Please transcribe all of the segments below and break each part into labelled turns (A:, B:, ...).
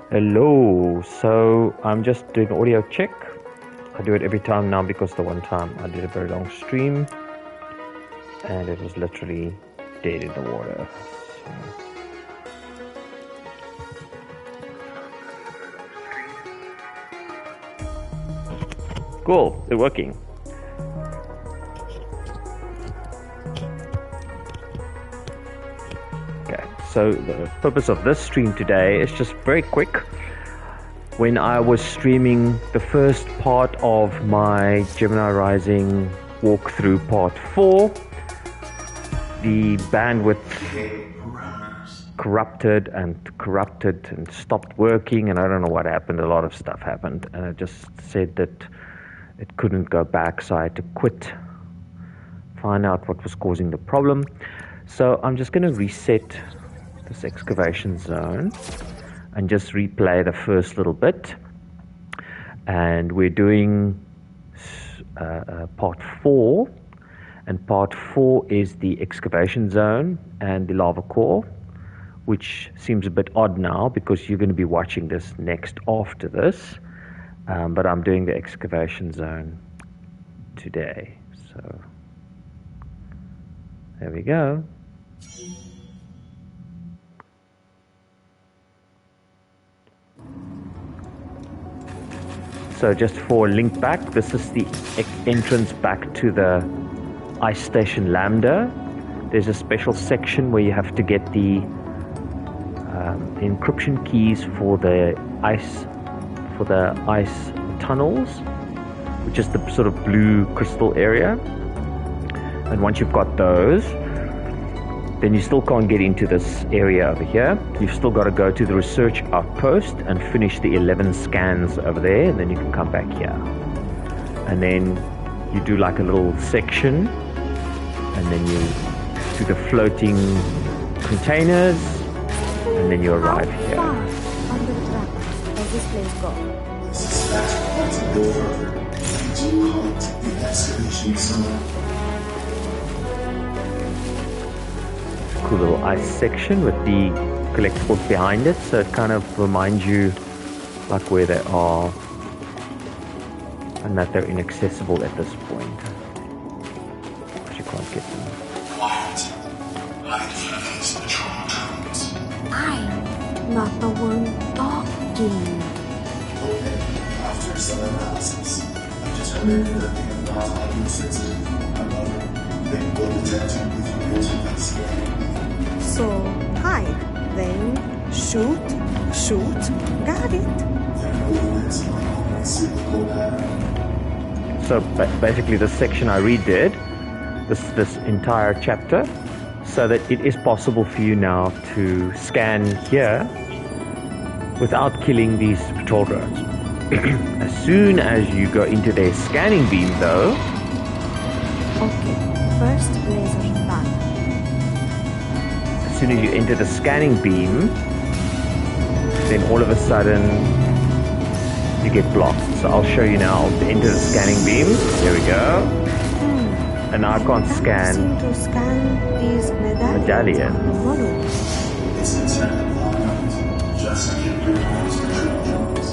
A: Hello, so I'm just doing audio check. I do it every time now because the one time I did a very long stream and it was literally dead in the water. So. Cool, it's working. So the purpose of this stream today is just very quick. When I was streaming the first part of my Gemini Rising walkthrough part 4, the bandwidth corrupted and stopped working, and I don't know what happened. A lot of stuff happened, and it just said that it couldn't go back, so I had to quit, find out what was causing the problem. So I'm just going to reset this excavation zone and just replay the first little bit, and we're doing part 4, and part 4 is the excavation zone and the lava core, which seems a bit odd now because you're going to be watching this next after this, but I'm doing the excavation zone today, so there we go. So just for a link back, this is the entrance back to the ice station Lambda. There's a special section where you have to get the encryption keys for the ice tunnels, which is the sort of blue crystal area. And once you've got those, then you still can't get into this area over here. You've still got to go to the research outpost and finish the 11 scans over there, and then you can come back here. And then you do like a little section, and then you do the floating containers, and then you arrive here.
B: How far under the ground does this place go?
C: I suspect we want to go further. We'll call it the Excavation Zone.
A: Cool little ice section with the collectibles behind it, so it kind of reminds you like where they are and that they're inaccessible at this point. But you can't get them.
C: Quiet. Hide from these patrol drones.
B: I'm not the one talking.
C: Okay, after some analysis, I determined that they are not audio sensitive. However, they will detect you if you enter that scan.
B: So, hide, then shoot, got it.
C: Their movements are on a cyclical pattern.
A: So basically this section I redid, this entire chapter, so that it is possible for you now to scan here without killing these patrol drones. As soon as you go into their scanning beam though...
B: Okay, first laser done.
A: As soon as you enter the scanning beam, then all of a sudden you get blocked. So I'll show you now to enter the scanning beam. There we go. And now I can't scan
B: To scan these medallions. On the model.
C: It's intended long enough. Just get rid of those patrol drones.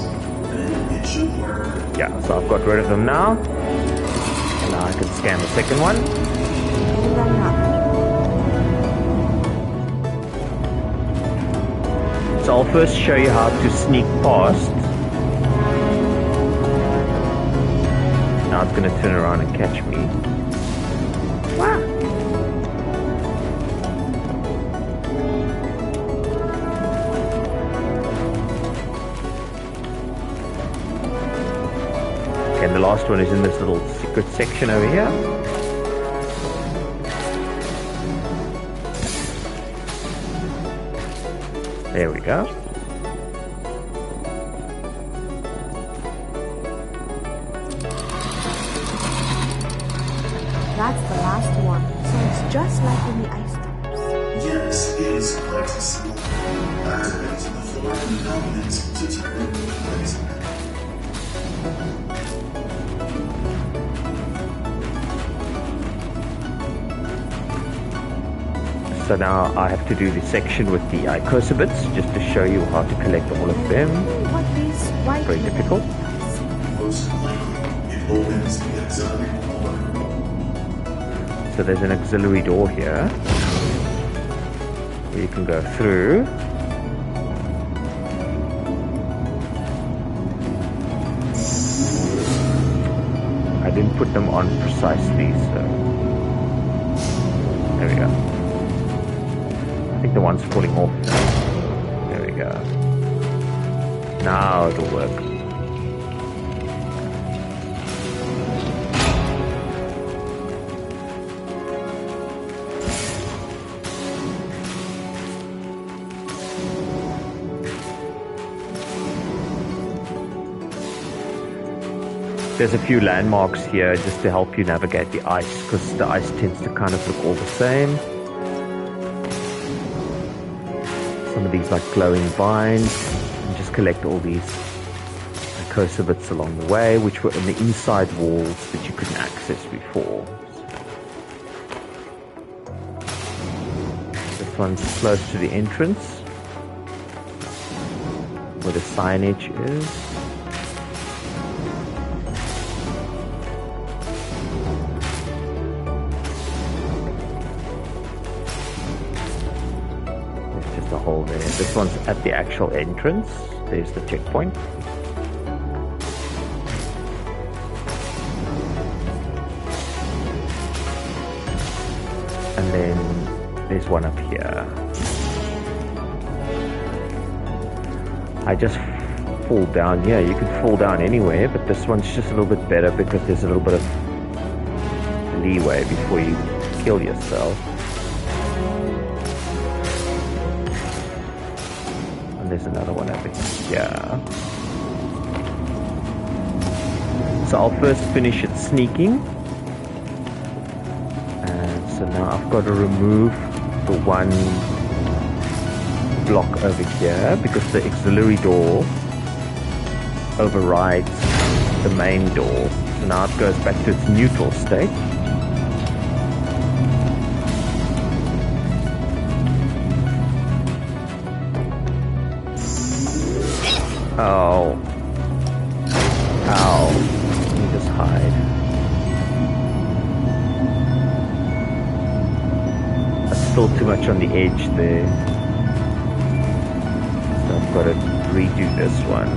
C: Then it should work.
A: Yeah, so I've got rid of them now. And now I can scan the second one.
B: Run up.
A: So I'll first show you how to sneak past. Now it's going to turn around and catch me. Wow. Okay, and the last one is in this little secret section over here. There we go.
B: That's the last one. So it's just like in the ice storms.
C: Yes, it is quite simple. Activate the foreign element to turn it into poison.
A: So now I have to do the section with the Icosabits just to show you how to collect all of them.
B: What is white
A: Very difficult.
C: Most likely, it opens the auxiliary door.
A: So there's an auxiliary door here where you can go through. I didn't put them on precisely, so there we go. I think the one's falling off. There we go. Now it'll work. There's a few landmarks here just to help you navigate the ice, because the ice tends to kind of look all the same. Some of these like glowing vines, and just collect all these Icosabits along the way, which were on the inside walls that you couldn't access before. This one's close to the entrance, where the signage is. Hole there. This one's at the actual entrance. There's the checkpoint. And then there's one up here. I just fall down. Yeah, you can fall down anywhere, but this one's just a little bit better because there's a little bit of leeway before you kill yourself. There's another one over here. So I'll first finish it sneaking. And so now I've got to remove the one block over here because the auxiliary door overrides the main door. So now it goes back to its neutral state. Oh. Ow. Let me just hide. That's still too much on the edge there. So I've got to redo this one.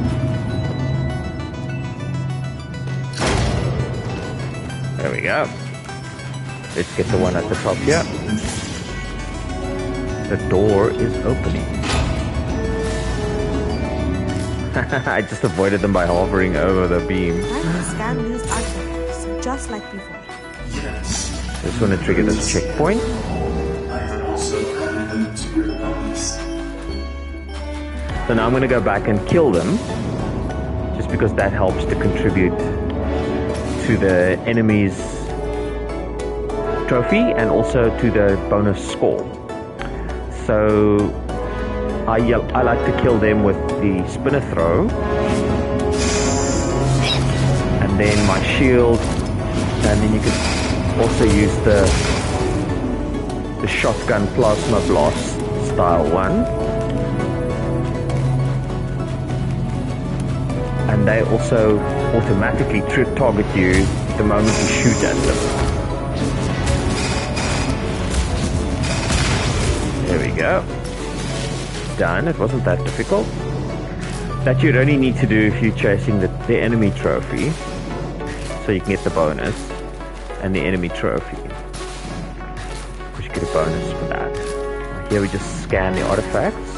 A: There we go. Let's get the one at the top here. The door is opening. I just avoided them by hovering over the beam.
B: I can scan these artifacts just like before.
C: Yes.
A: Just want to trigger this checkpoint.
C: I have also added them to your bodies.
A: So now I'm going to go back and kill them, just because that helps to contribute to the enemy's trophy and also to the bonus score. So I like to kill them with the spinner throw, and then my shield, and then you can also use the shotgun plasma blast style one, and they also automatically target you the moment you shoot at them. There we go. Done. It wasn't that difficult. That you'd only need to do if you're chasing the enemy trophy, so you can get the bonus and the enemy trophy, because you get a bonus for that. Here we just scan the artifacts.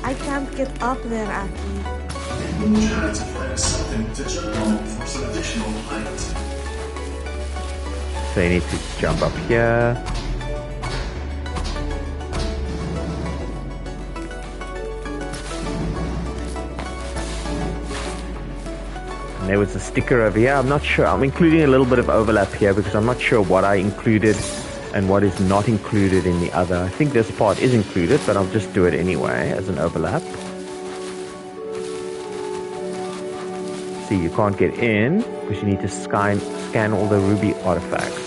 B: I can't get up there, Aki.
C: Maybe try to find something to jump on for some additional height.
A: So you need to jump up here. And there was a sticker over here. I'm not sure. I'm including a little bit of overlap here because I'm not sure what I included and what is not included in the other. I think this part is included, but I'll just do it anyway as an overlap. see, you can't get in because you need to scan all the ruby artifacts.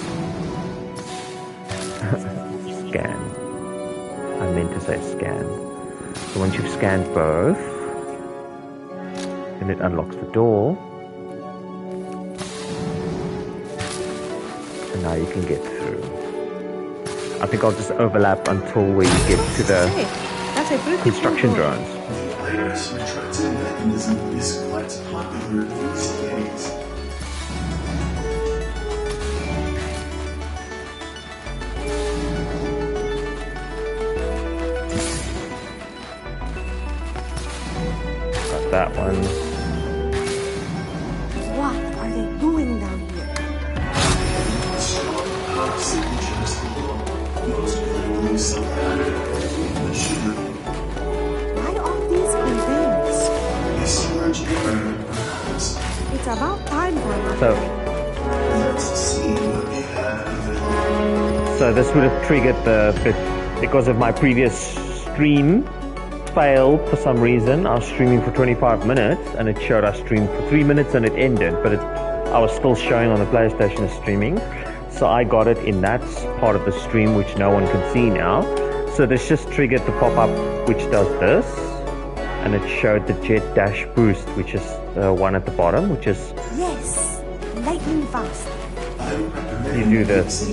A: Scan. I meant to say scan. So once you've scanned both, then it unlocks the door. And now you can get through. I think I'll just overlap until we get to the construction drones.
C: The Irish retracted mechanism is quite popular these days.
A: Got that one.
B: What are they doing down here? Why all these containers? It's about time for an
A: So this would have triggered because of my previous stream failed for some reason. I was streaming for 25 minutes and it showed I streamed for 3 minutes and it ended, but I was still showing on the PlayStation as streaming. So I got it in that part of the stream which no one can see now. So this just triggered the pop-up which does this, and it showed the jet dash boost, which is the one at the bottom, which is
B: yes, lightning fast.
A: you do this.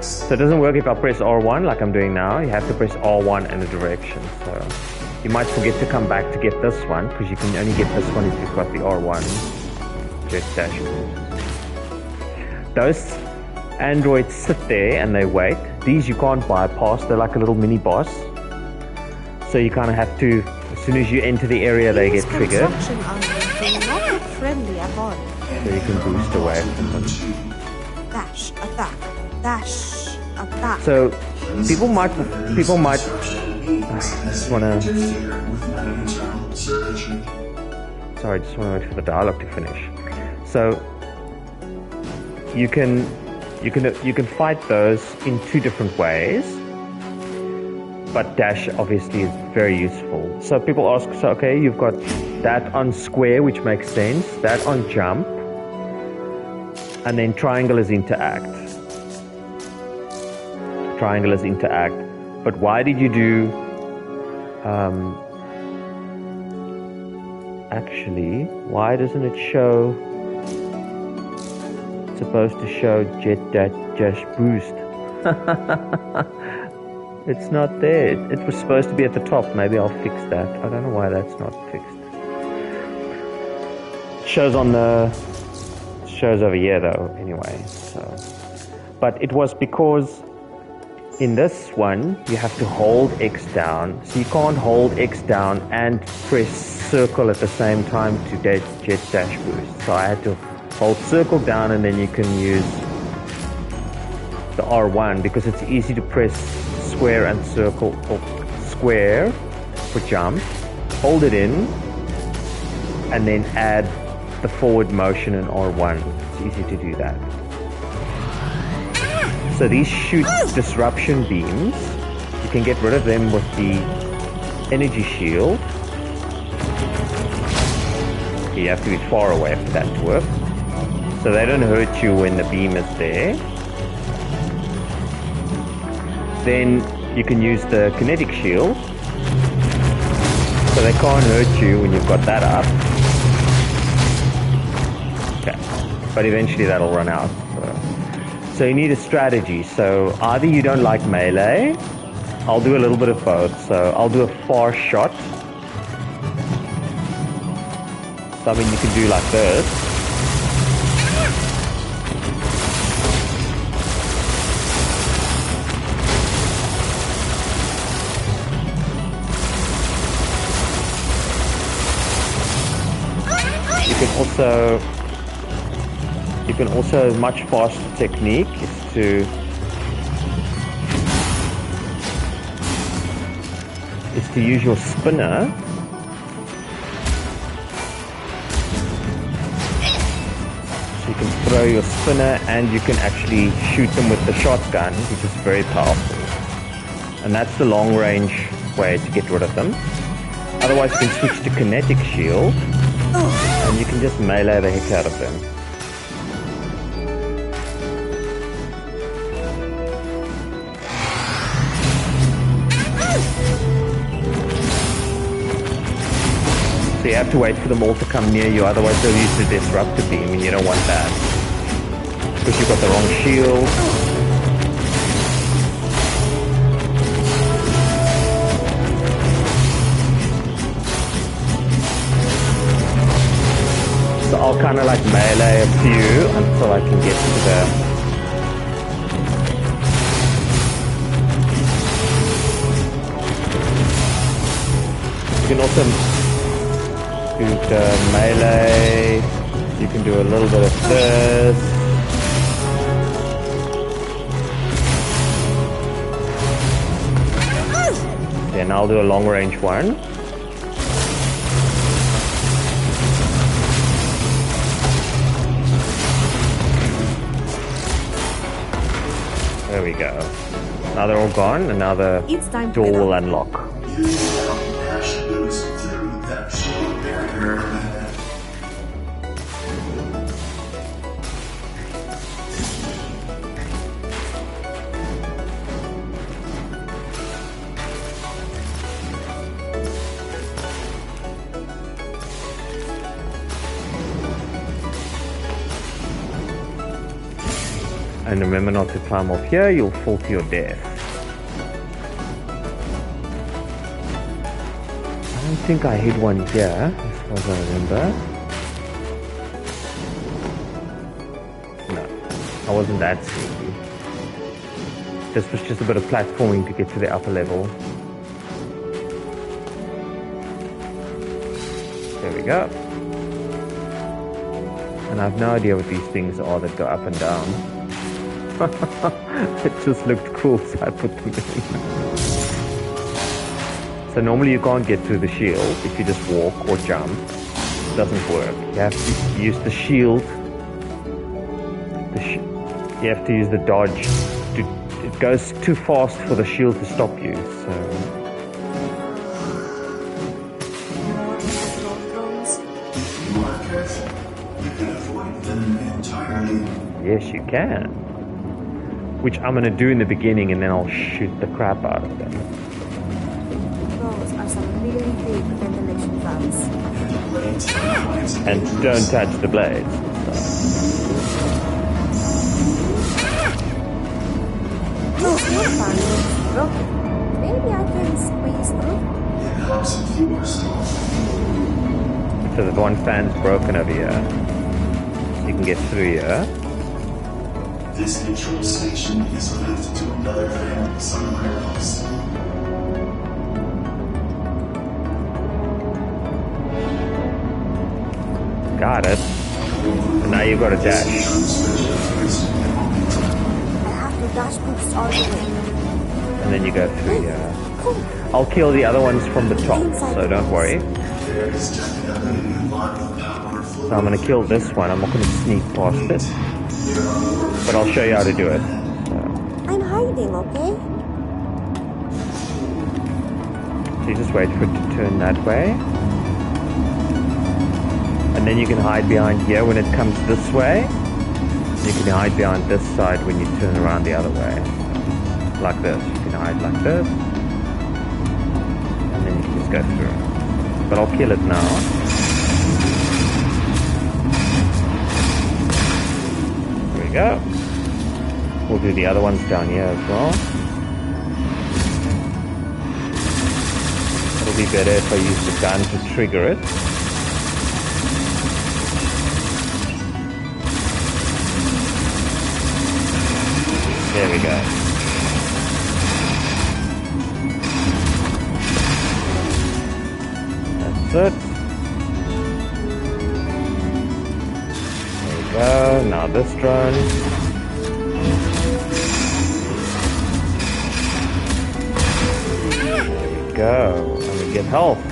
A: So it doesn't work if I press R1 like I'm doing now. You have to press R1 and a direction. So you might forget to come back to get this one because you can only get this one if you've got the R1 jet dash boost. Those androids sit there and they wait. These you can't bypass. They're like a little mini boss. So you kind of have to, as soon as you enter the area, they get triggered.
B: Construction androids are not friendly at all.
A: So you can boost away from them.
B: Dash, attack, dash, attack.
A: So people might I just want to, sorry, I just want to wait for the dialogue to finish. So you can fight those in two different ways, but dash obviously is very useful. So people ask, so okay, you've got that on square, which makes sense, that on jump, and then triangle is interact. Triangle is interact. But why did you do, actually, why doesn't it show, it's supposed to show jet dash boost. It's not there. It was supposed to be at the top. Maybe I'll fix that. I don't know why that's not fixed. It shows on the, it shows over here though, anyway. So, but it was because in this one, you have to hold X down. So you can't hold X down and press circle at the same time to jet dash boost. So I had to hold circle down and then you can use the R1 because it's easy to press square and circle, or square for jump, hold it in, and then add the forward motion in R1. It's easy to do that. So these shoot disruption beams. You can get rid of them with the energy shield. You have to be far away for that to work. So they don't hurt you when the beam is there. Then you can use the kinetic shield. So they can't hurt you when you've got that up. Okay. But eventually that'll run out. So you need a strategy. So either you don't like melee. I'll do a little bit of both. So I'll do a far shot. So I mean you can do like this. You can also much faster technique is to use your spinner. So you can throw your spinner and you can actually shoot them with the shotgun, which is very powerful. And that's the long range way to get rid of them. Otherwise you can switch to kinetic shield and you can just melee the heck out of them. So you have to wait for them all to come near you, otherwise they'll use the disruptor beam and you don't want that. Because you've got the wrong shield. So I'll kind of like melee a few until I can get to the... You can also do the melee, you can do a little bit of this. Yeah, now I'll do a long range one. There we go. Now they're all gone, and now the door will unlock. And remember not to climb off here, you'll fall to your death. I don't think I hit one here, as far as I remember. No, I wasn't that sneaky. This was just a bit of platforming to get to the upper level. There we go. And I have no idea what these things are that go up and down. It just looked cool, so I put them in. So normally you can't get through the shield if you just walk or jump. It doesn't work. You have to use the shield. You have to use the dodge. It goes too fast for the shield to stop you. So.
C: You can avoid them entirely.
A: Yes, you can. Which I'm going to do in the beginning, and then I'll shoot the crap out of them.
B: Those are some really big ventilation valves.
A: And don't touch the blades.
B: Those wood fans broken. Maybe I can squeeze through.
C: It helps if you are strong.
A: So the one fan's broken over here. You can get through here.
C: This control station is linked to another fan somewhere else.
A: Got it. And now you've got a dash.
B: I have to dash boost all the way.
A: And then you go through here. I'll kill the other ones from the top, so don't worry.
C: There is definitely a lot of power
A: So I'm going to kill this one. I'm not going to sneak past it. But I'll show you how to do it.
B: I'm hiding, okay?
A: So you just wait for it to turn that way. And then you can hide behind here when it comes this way. You can hide behind this side when you turn around the other way. Like this. You can hide like this. And then you can just go through. But I'll kill it now. There we go. We'll do the other ones down here as well. It'll be better if I use the gun to trigger it. There we go. That's it. There we go. Now this drone. Go and we get health.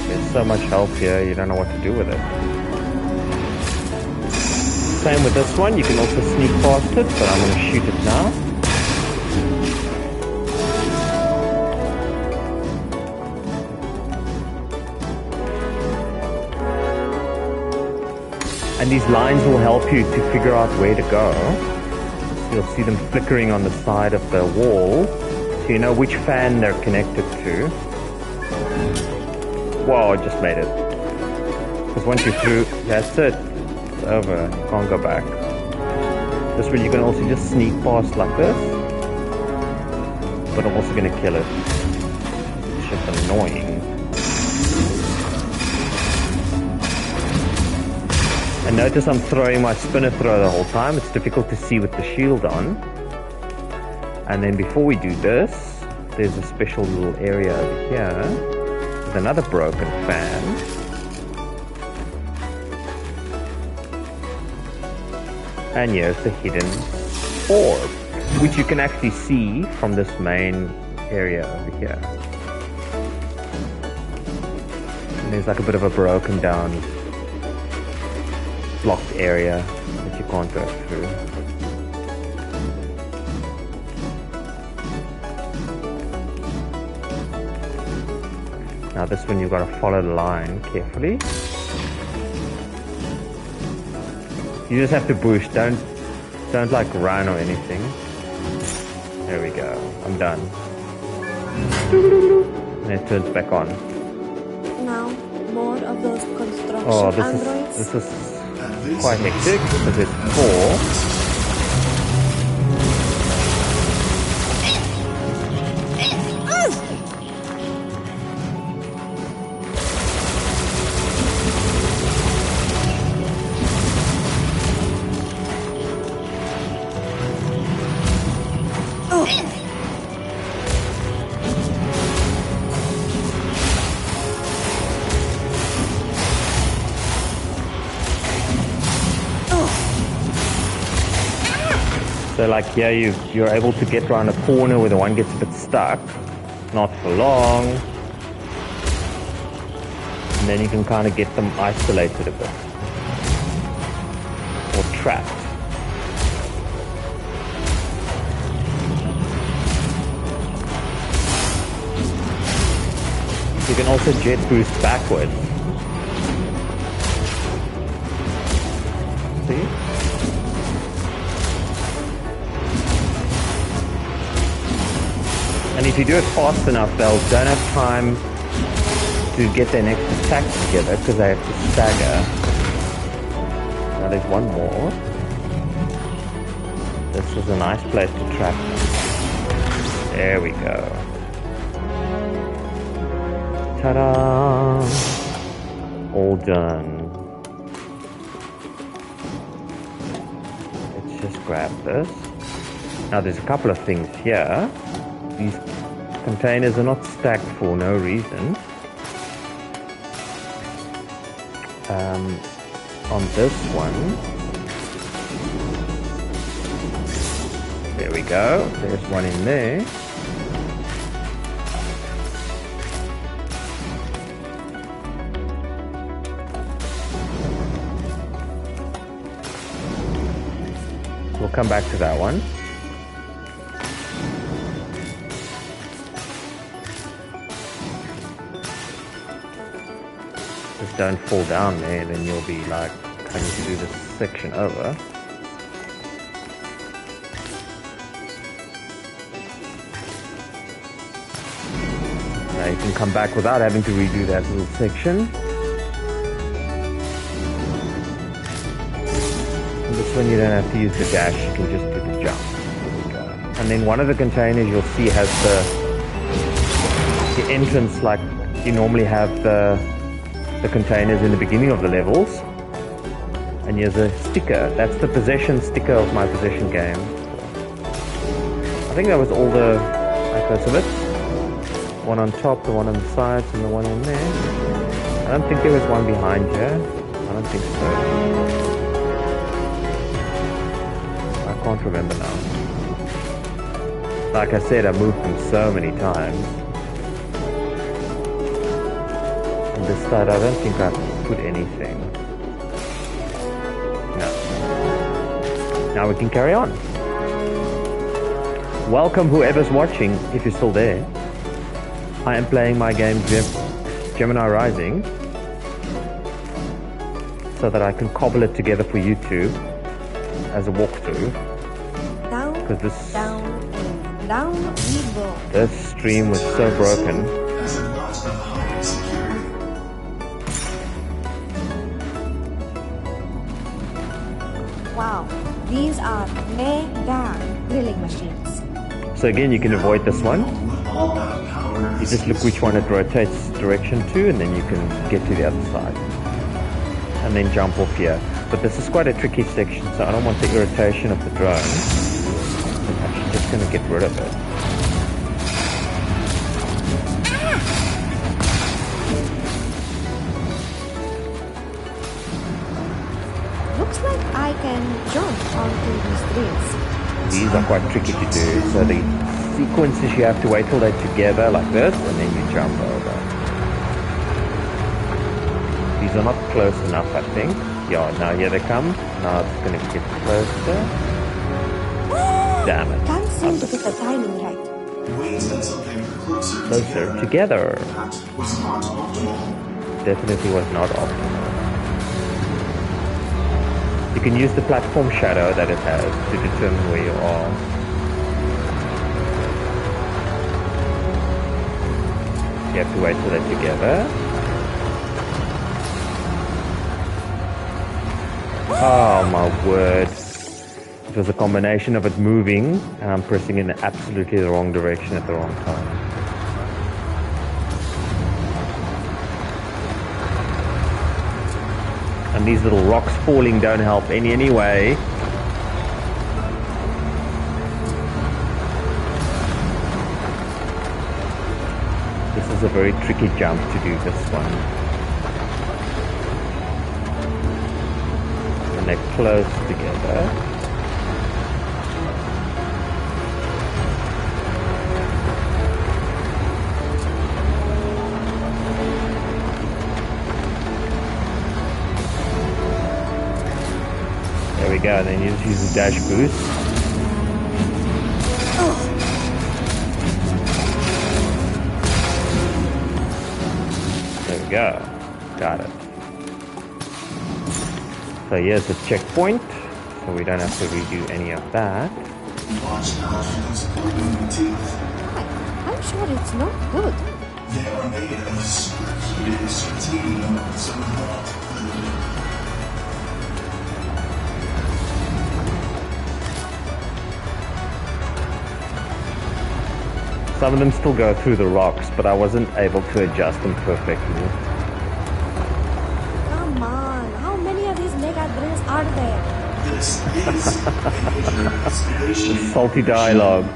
A: There's so much health here, you don't know what to do with it. Same with this one, you can also sneak past it, but I'm going to shoot it now. And these lines will help you to figure out where to go. You'll see them flickering on the side of the wall, so you know which fan they're connected to. Whoa, I just made it. Because once you're through, that's it. It's over. You can't go back. This one you can also just sneak past like this. But I'm also going to kill it. It's just annoying. And notice I'm throwing my spinner throw the whole time. It's difficult to see with the shield on. And then before we do this, there's a special little area over here with another broken fan. And here's the hidden orb, which you can actually see from this main area over here. And there's like a bit of a broken down blocked area that you can't go through. Now this one you've got to follow the line carefully. You just have to push, don't like run or anything. There we go, I'm done. And it turns back on.
B: Now, more of those construction
A: Oh,
B: androids.
A: this is quite hectic because it's 4. So like here you're able to get around a corner where the one gets a bit stuck, not for long, and then you can kind of get them isolated a bit, or trapped. You can also jet boost backwards. See? And if you do it fast enough, they don't have time to get their next attack together because they have to stagger. Now there's one more. This is a nice place to trap them. There we go. Ta-da! All done. Let's just grab this. Now there's a couple of things here. These containers are not stacked for no reason. On this one, there we go. There's one in there. We'll come back to that one. Just don't fall down there, then you'll be like having to do this section over. Now you can come back without having to redo that little section. And this one you don't have to use the dash, you can just do the jump. There we go. And then one of the containers you'll see has the entrance, like you normally have the containers in the beginning of the levels. And here's a sticker. That's the possession sticker of my possession game. I think that was all the Icosabits. One on top, the one on the sides, and the one in there. I don't think there was one behind here. I don't think so. I can't remember now. Like I said, I moved them so many times. On this side, I don't think I put anything. No. Now we can carry on. Welcome whoever's watching, if you're still there. I am playing my game Gemini Rising. so that I can cobble it together for you two as a walkthrough.
B: Down,
A: Because this
B: down, and down we go.
A: this stream was so broken.
C: Has a lot of high security.
B: Wow, these are mega drilling machines.
A: So again, you can avoid this one.
C: All that power
A: You just look which one it rotates direction to, and then you can get to the other side. And then jump off here. But this is quite a tricky section, so I don't want the irritation of the drone. I'm actually just going to get rid of it.
B: Looks like I can jump onto these drills.
A: These are quite tricky to do. So the sequences, you have to wait till they're together like this, and then you jump over. These are not close enough, I think. Yeah, now here they come. Now it's going to get closer. Damn it.
B: Can't seem to get the timing right.
C: Wait until they were closer
A: Closer together.
C: That was not optimal.
A: Definitely was not optimal. You can use the platform shadow that it has to determine where you are. You have to wait till they're together. Oh my word. It was a combination of it moving and I'm pressing in absolutely the wrong direction at the wrong time. And these little rocks falling don't help anyway. This is a very tricky jump to do this one. And they're close together. There we go, then you just use the dash boost. There we go, got it. So here's the checkpoint, so we don't have to redo any of that.
C: Watch out for those pointy teeth.
B: I'm sure it's not good.
C: They are made of superheated titanium, so not good.
A: Some of them still go through the rocks, but I wasn't able to adjust them perfectly.
B: Come on, how many of these mega drills are there?
C: This is a major excavation.
A: Salty dialogue.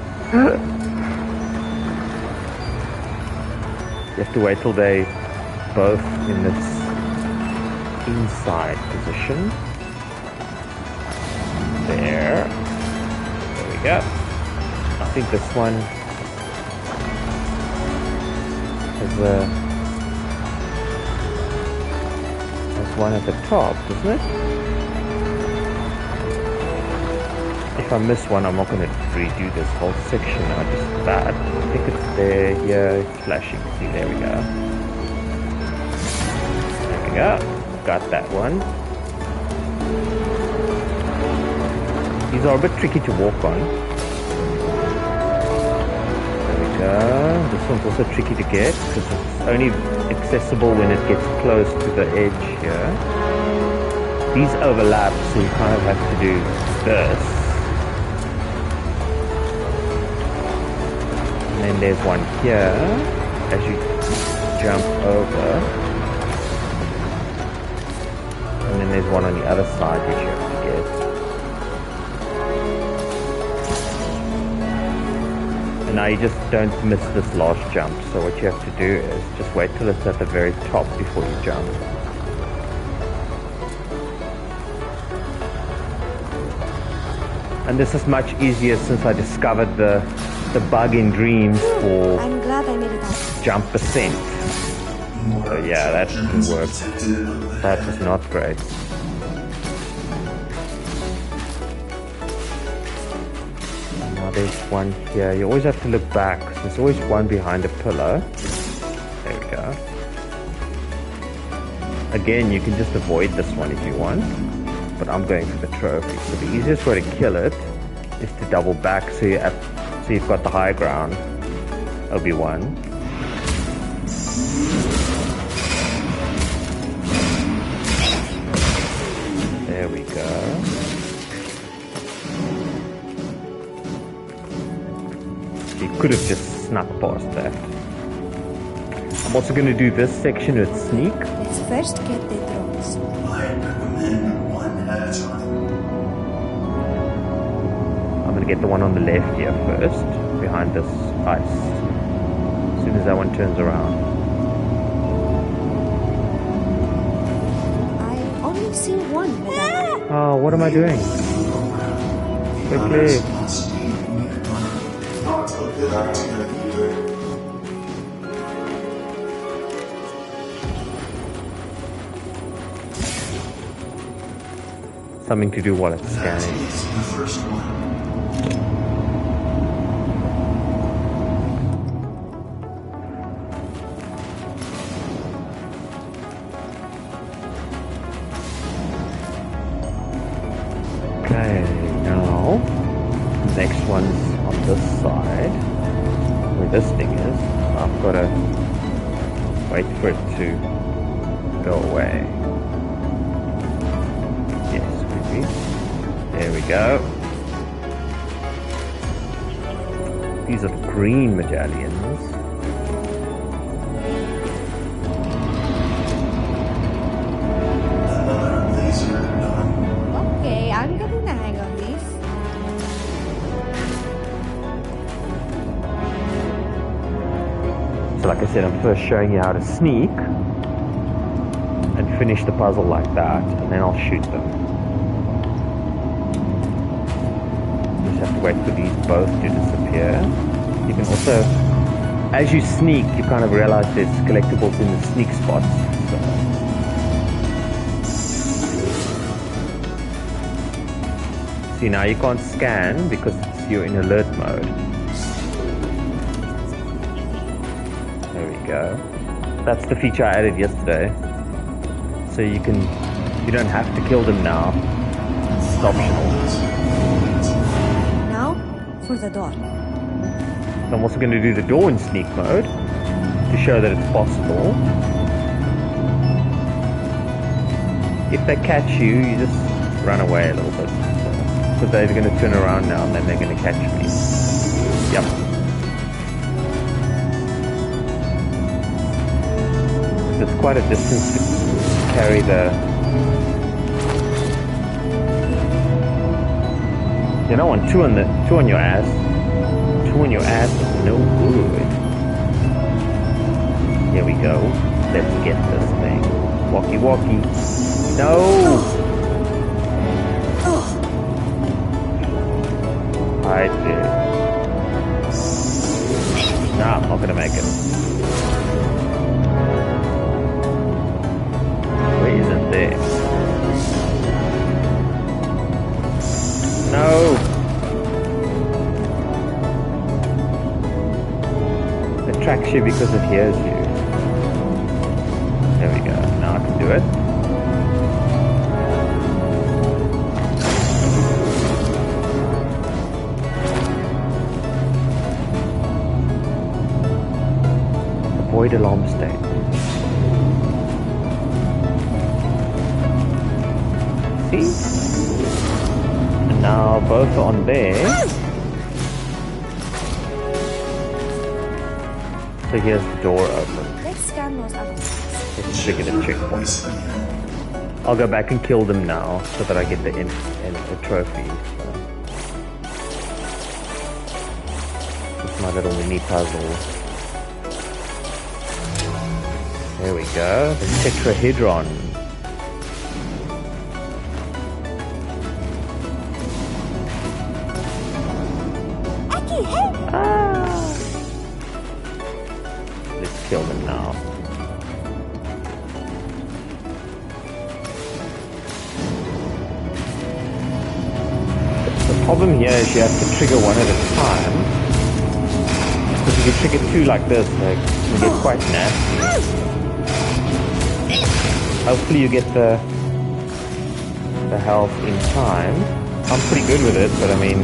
A: You have to wait till they both in this inside position. There. There we go. I think this one there's one at the top, isn't it? If I miss one, I'm not going to redo this whole section. I just that. I think it's there. Yeah, it's flashing. See, there we go. There we go. Got that one. These are a bit tricky to walk on. This one's also tricky to get because it's only accessible when it gets close to the edge here. These overlap, so you kind of have to do this. And then there's one here as you jump over. And then there's one on the other side which you have to get. And now you just don't miss this last jump. So what you have to do is just wait till it's at the very top before you jump. And this is much easier since I discovered the bug in Dreams for
B: I'm glad I made it out.
A: jump percent. So yeah, that didn't work. That was not great. There's one here. You always have to look back. There's always one behind a pillar. There we go. Again, you can just avoid this one if you want, but I'm going for the trophy. So the easiest way to kill it is to double back so you've got the high ground. Obi-Wan. There we go. You could have just snuck past that. I'm also going to do this section with sneak.
B: Let's first get the drones.
C: I recommend one at a time.
A: I'm going to get the one on the left here first, behind this ice. As soon as that one turns around.
B: I only see one, madame.
A: Oh, what am I doing? Quickly.
C: Not a good idea either.
A: Something to do while it's
C: That
A: scanning.
C: is the first one.
A: Okay, now next one's on this side where this thing is. I've got to wait for it to go away. Yes, maybe. There we go. These are the green medallions.
C: Another laser done.
B: Okay, I'm getting the hang of this.
A: So like I said, I'm first showing you how to sneak and finish the puzzle like that, and then I'll shoot them. Just have to wait for these both to disappear. You can also, as you sneak, you kind of realize there's collectibles in the sneak spots. See, now you can't scan because you're in alert mode. There we go. That's the feature I added yesterday. So you don't have to kill them now. It's optional.
B: Now, for the door.
A: I'm also going to do the door in sneak mode to show that it's possible. If they catch you, you just run away a little bit. Because they're going to turn around now and then they're going to catch me. Yep. It's quite a distance to carry the... You don't want two on your ass. Two on your ass is no good. Here we go. Let's get this thing. Walkie walkie. No! I did. Nah, I'm not gonna make it. Where is it there? No! It tracks you because it hears you. There we go. Now I can do it. Avoid alarm state. See? And now both are on there. So here's the door open.
B: Let's scan those others.
A: Let's trigger the checkpoint. I'll go back and kill them now so that I get the trophy. So. It's my little mini puzzle. There we go, the tetrahedron.
B: Aki, hey!
A: Ah. Let's kill them now. The problem here is you have to trigger one at a time. Because if you trigger two like this, they can get quite nasty. Hopefully you get the health in time. I'm pretty good with it, but I mean...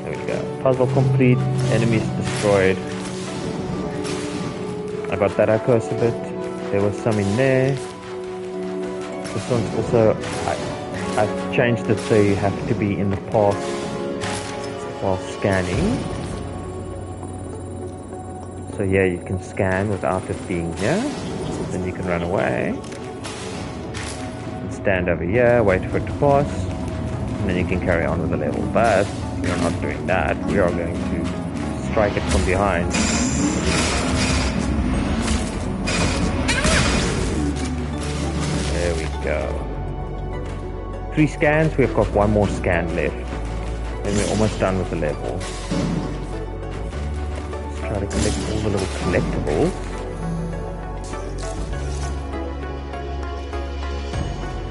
A: There we go. Puzzle complete. Enemies destroyed. I got that Icosabit. There was some in there. This one's also... I've changed it so you have to be in the path while scanning. So yeah, you can scan without it being here. Then you can run away. And stand over here, wait for it to pass. And then you can carry on with the level. But we are not doing that. We are going to strike it from behind. There we go. 3 scans, we've got 1 more scan left. Then we're almost done with the level. Let's try to collect all the little collectibles.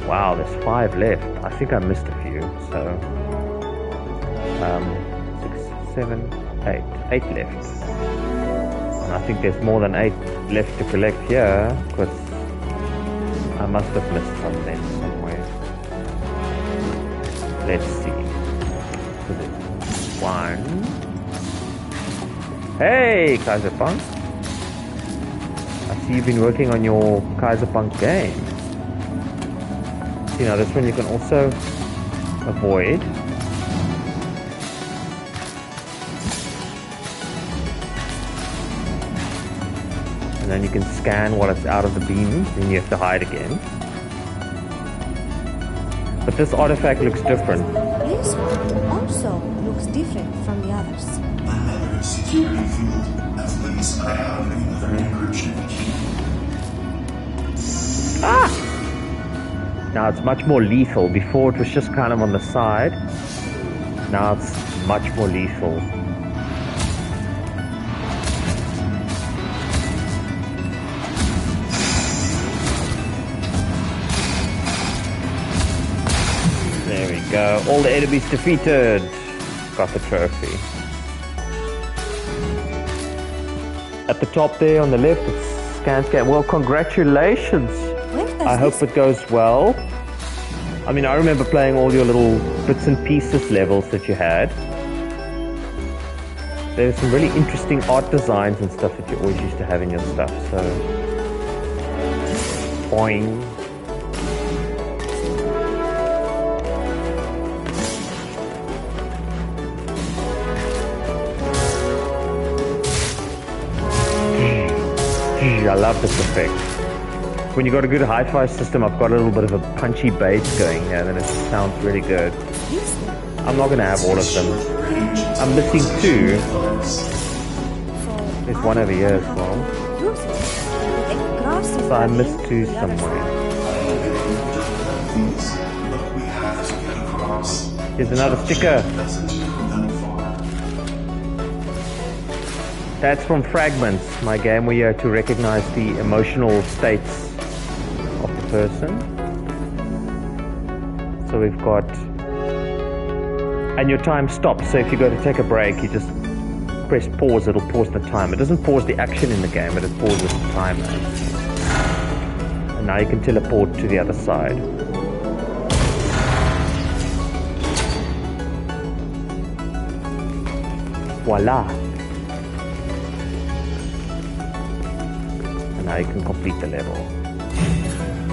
A: Wow, there's 5 left. I think I missed a few, so 6, 7, 8. 8 left. And I think there's more than 8 left to collect here, because I must have missed some then somewhere. Let's see. So there's 1. Hey, Kaiserpunk. I see you've been working on your Kaiserpunk game. You know, this one you can also avoid. And then you can scan while it's out of the beams, and you have to hide again. But this artifact looks different.
B: This one also looks different from the others.
C: Another security field. At least I have another encryption key.
A: Ah! Now it's much more lethal. Before it was just kind of on the side. Now it's much more lethal. There we go. All the enemies defeated. Got the trophy. At the top there on the left, it's scan. Well, congratulations. I hope it goes well. I mean, I remember playing all your little bits and pieces levels that you had. There's some really interesting art designs and stuff that you always used to have in your stuff, so... Boing. I love this effect. When you got a good hi-fi system, I've got a little bit of a punchy bass going here, then it sounds really good. I'm not going to have all of them. I'm missing 2. There's one over here as well. So I missed 2 somewhere. Here's another sticker. That's from Fragments, my game where you have to recognize the emotional states of the person. So we've got... And your time stops, so if you go to take a break, you just press pause, it'll pause the time. It doesn't pause the action in the game, but it pauses the timer. And now you can teleport to the other side. Voila! And now you can complete the level.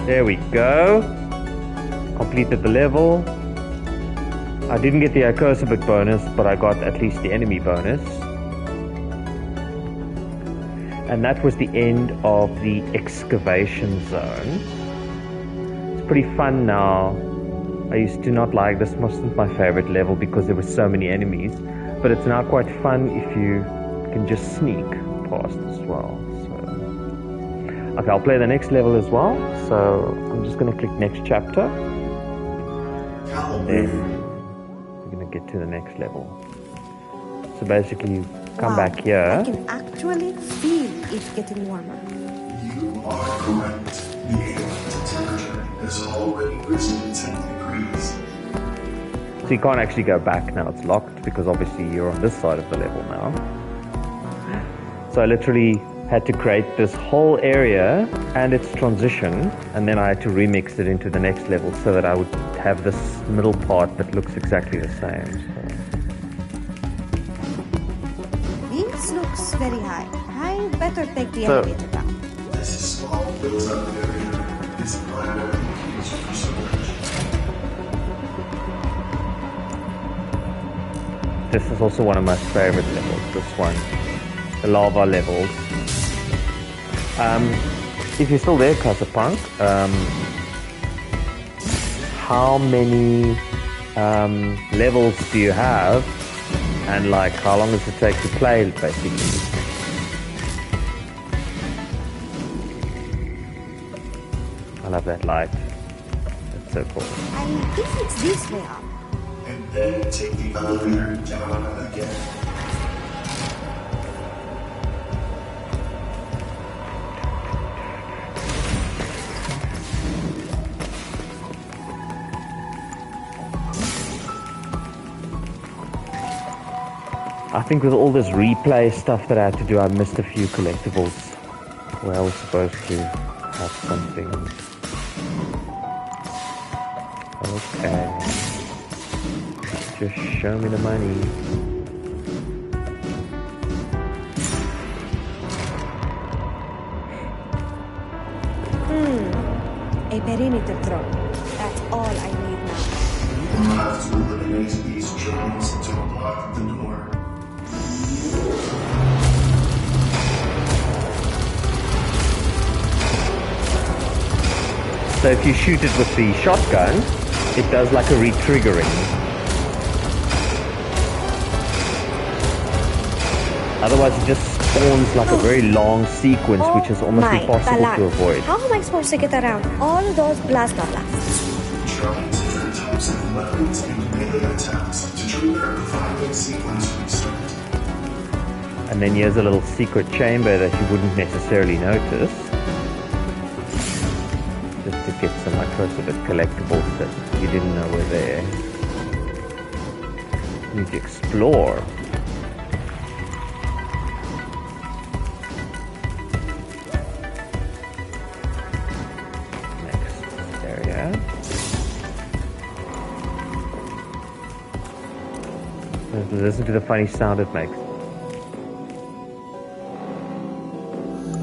A: There we go. Completed the level. I didn't get the Icosabit bonus, but I got at least the enemy bonus. And that was the end of the Excavation Zone. It's pretty fun now. I used to not like this, wasn't my favorite level because there were so many enemies. But it's now quite fun if you can just sneak past as well. So, okay, I'll play the next level as well. So I'm just going to click next chapter. And then we're going to get to the next level. So basically you come back here.
B: I can actually feel it getting warmer.
C: You are correct. The ambient temperature has already risen to 10 degrees.
A: So you can't actually go back now, it's locked, because obviously you're on this side of the level now. So I literally had to create this whole area and its transition, and then I had to remix it into the next level so that I would have this middle part that looks exactly the same. So.
B: This looks very high. I better take the elevator down.
C: This small built-up area is primarily used for storage.
A: This is also one of my favorite levels, this one. The lava levels. If you're still there, Casapunk, how many levels do you have, and like how long does it take to play, basically? I love that light. That's so cool.
B: I think it's this way up.
C: And then take the elevator down again.
A: I think with all this replay stuff that I had to do, I missed a few collectibles where I was supposed to have something. Okay. Just show me the money.
B: A perimeter drone. That's all I need now.
C: We'll have to eliminate these drones to block the door.
A: So if you shoot it with the shotgun, it does like a re-triggering. Otherwise it just spawns like a very long sequence, which is almost impossible to avoid.
B: How am I supposed to get around all of those plasma blasts?
C: Try different types of weapons and melee attacks to trigger a violent sequence restart.
A: And then here's a little secret chamber that you wouldn't necessarily notice. Just to get some Icosabit collectibles that you didn't know were there. You need to explore. Next area. Listen to the funny sound it makes.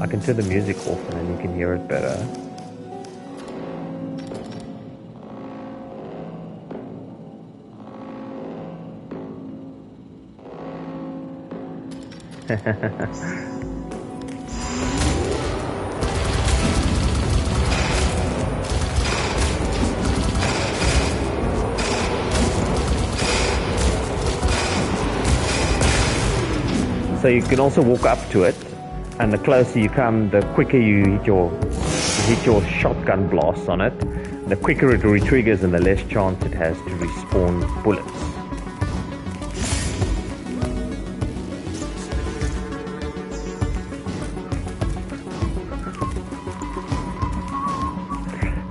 A: I can turn the music off and then you can hear it better. So you can also walk up to it, and the closer you come, the quicker you hit your shotgun blast on it. The quicker it re-triggers and the less chance it has to respawn bullets.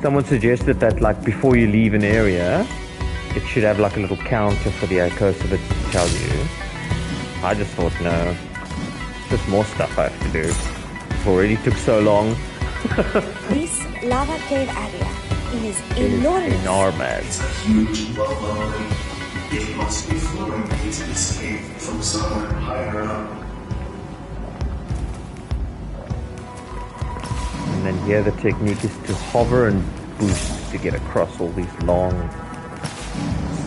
A: Someone suggested that like before you leave an area, it should have like a little counter for the Icosabits to tell you. I just thought, no, just more stuff I have to do. It already took so long.
B: This lava cave area is enormous.
A: Enormous.
C: It's a huge lava lake. It must be flowing into this cave from somewhere higher up.
A: And then here the technique is to hover and boost to get across all these long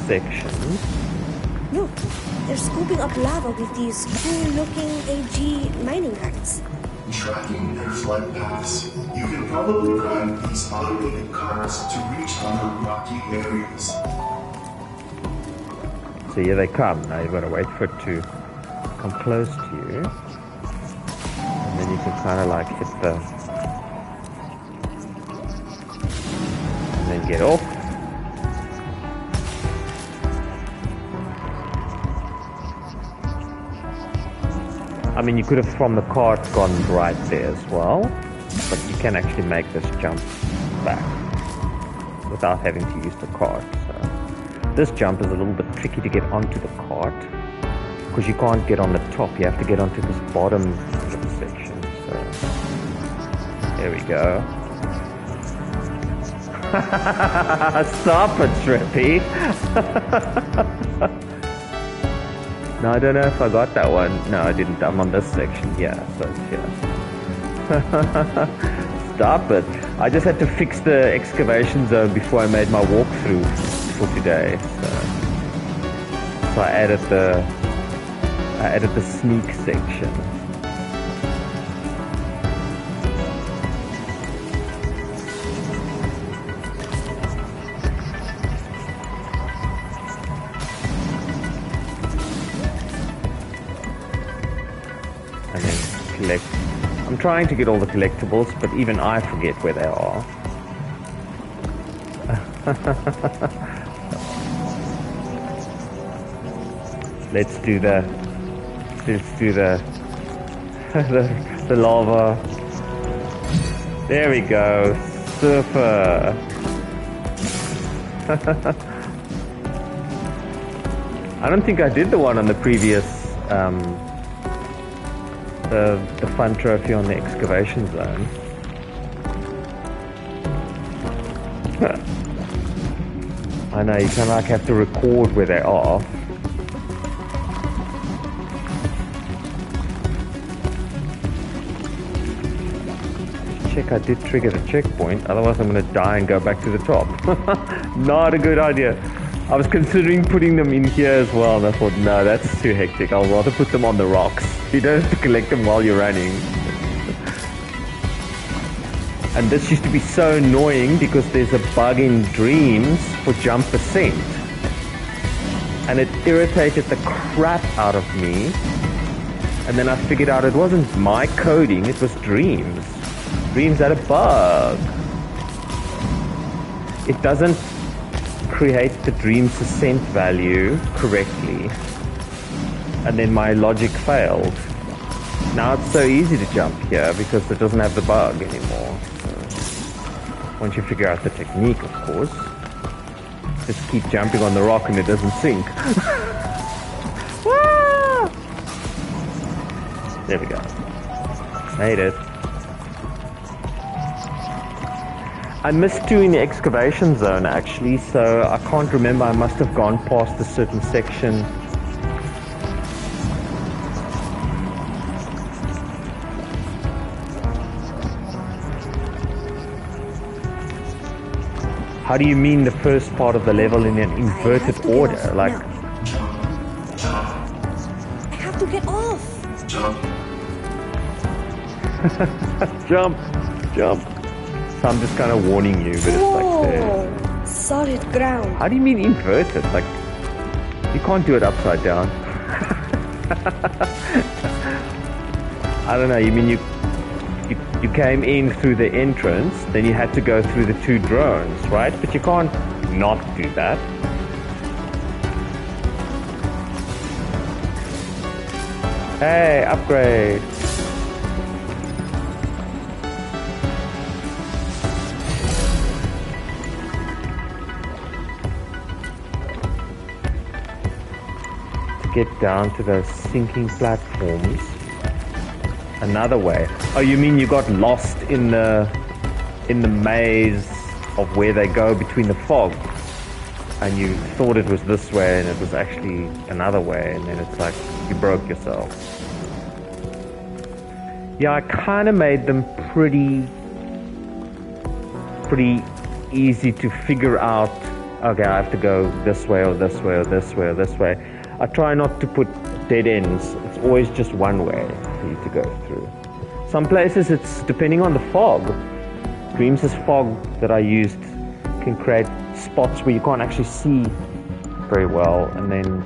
A: sections.
B: Look, they're scooping up lava with these cool-looking AG mining carts.
C: Tracking their flight paths, you can probably ride these automated cars to reach other rocky areas.
A: So here they come. Now you've got to wait for it to come close to you. And then you can kind of like hit the... and then get off. I mean, you could have from the cart gone right there as well, but you can actually make this jump back without having to use the cart. So this jump is a little bit tricky to get onto the cart because you can't get on the top. You have to get onto this bottom So there we go. Stop it, Trippy. No, I don't know if I got that one. No, I didn't. I'm on this section. Yeah, so it's here. Stop it. I just had to fix the excavation zone before I made my walkthrough for today. So I added the sneak section. And then collect. I'm trying to get all the collectibles, but even I forget where they are. Let's do the the lava. There we go. Super. I don't think I did the one on the previous the fun trophy on the excavation zone. I know, you kind of like have to record where they are. Check I did trigger the checkpoint, otherwise I'm going to die and go back to the top. Not a good idea. I was considering putting them in here as well, and I thought, no, that's too hectic. I'll rather put them on the rocks. You don't have to collect them while you're running. And this used to be so annoying because there's a bug in Dreams for jump percent. And it irritated the crap out of me. And then I figured out it wasn't my coding, it was Dreams. Dreams had a bug. It doesn't create the Dreams percent value correctly. And then my logic failed. Now it's so easy to jump here because it doesn't have the bug anymore. So once you figure out the technique, of course, just keep jumping on the rock and it doesn't sink. There we go. Made it. I missed two in the excavation zone actually, so I can't remember. I must have gone past a certain section. How do you mean the first part of the level in an inverted order? Like,
B: I have to get off.
A: Jump, jump. So I'm just kind of warning you, but it's like there.
B: Solid ground.
A: How do you mean inverted? Like, you can't do it upside down. I don't know, you mean you came in through the entrance, then you had to go through the two drones, right? But you can't not do that. Hey, upgrade. Get down to those sinking platforms another way. Oh, you mean you got lost in the maze of where they go between the fog, and you thought it was this way and it was actually another way, and then it's like you broke yourself. Yeah, I kind of made them pretty easy to figure out. Okay, I have to go this way or this way or this way or this way. I try not to put dead ends. It's always just one way for you to go through. Some places it's depending on the fog. Dreams' fog that I used can create spots where you can't actually see very well, and then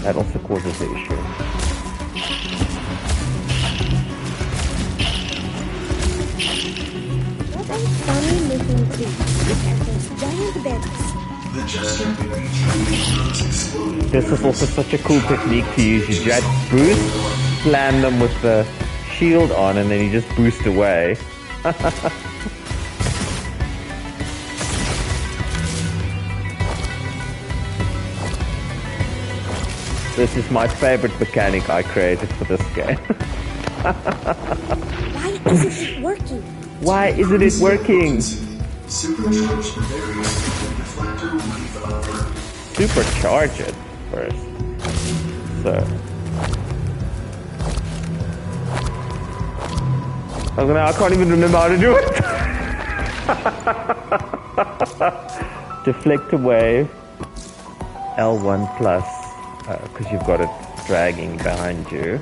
A: that also causes the issue.
B: What a funny looking tree. Look at those giant berries.
C: The Jester exploded.
A: This is also such a cool technique to use. You just boost, slam them with the shield on, and then you just boost away. This is my favorite mechanic I created for this game.
B: Why isn't it working?
A: Why isn't it working?
C: Supercharge the various deflector developer.
A: Supercharge it first. So. I can't even remember how to do it. Deflector wave. L1 plus. Because you've got it dragging behind you.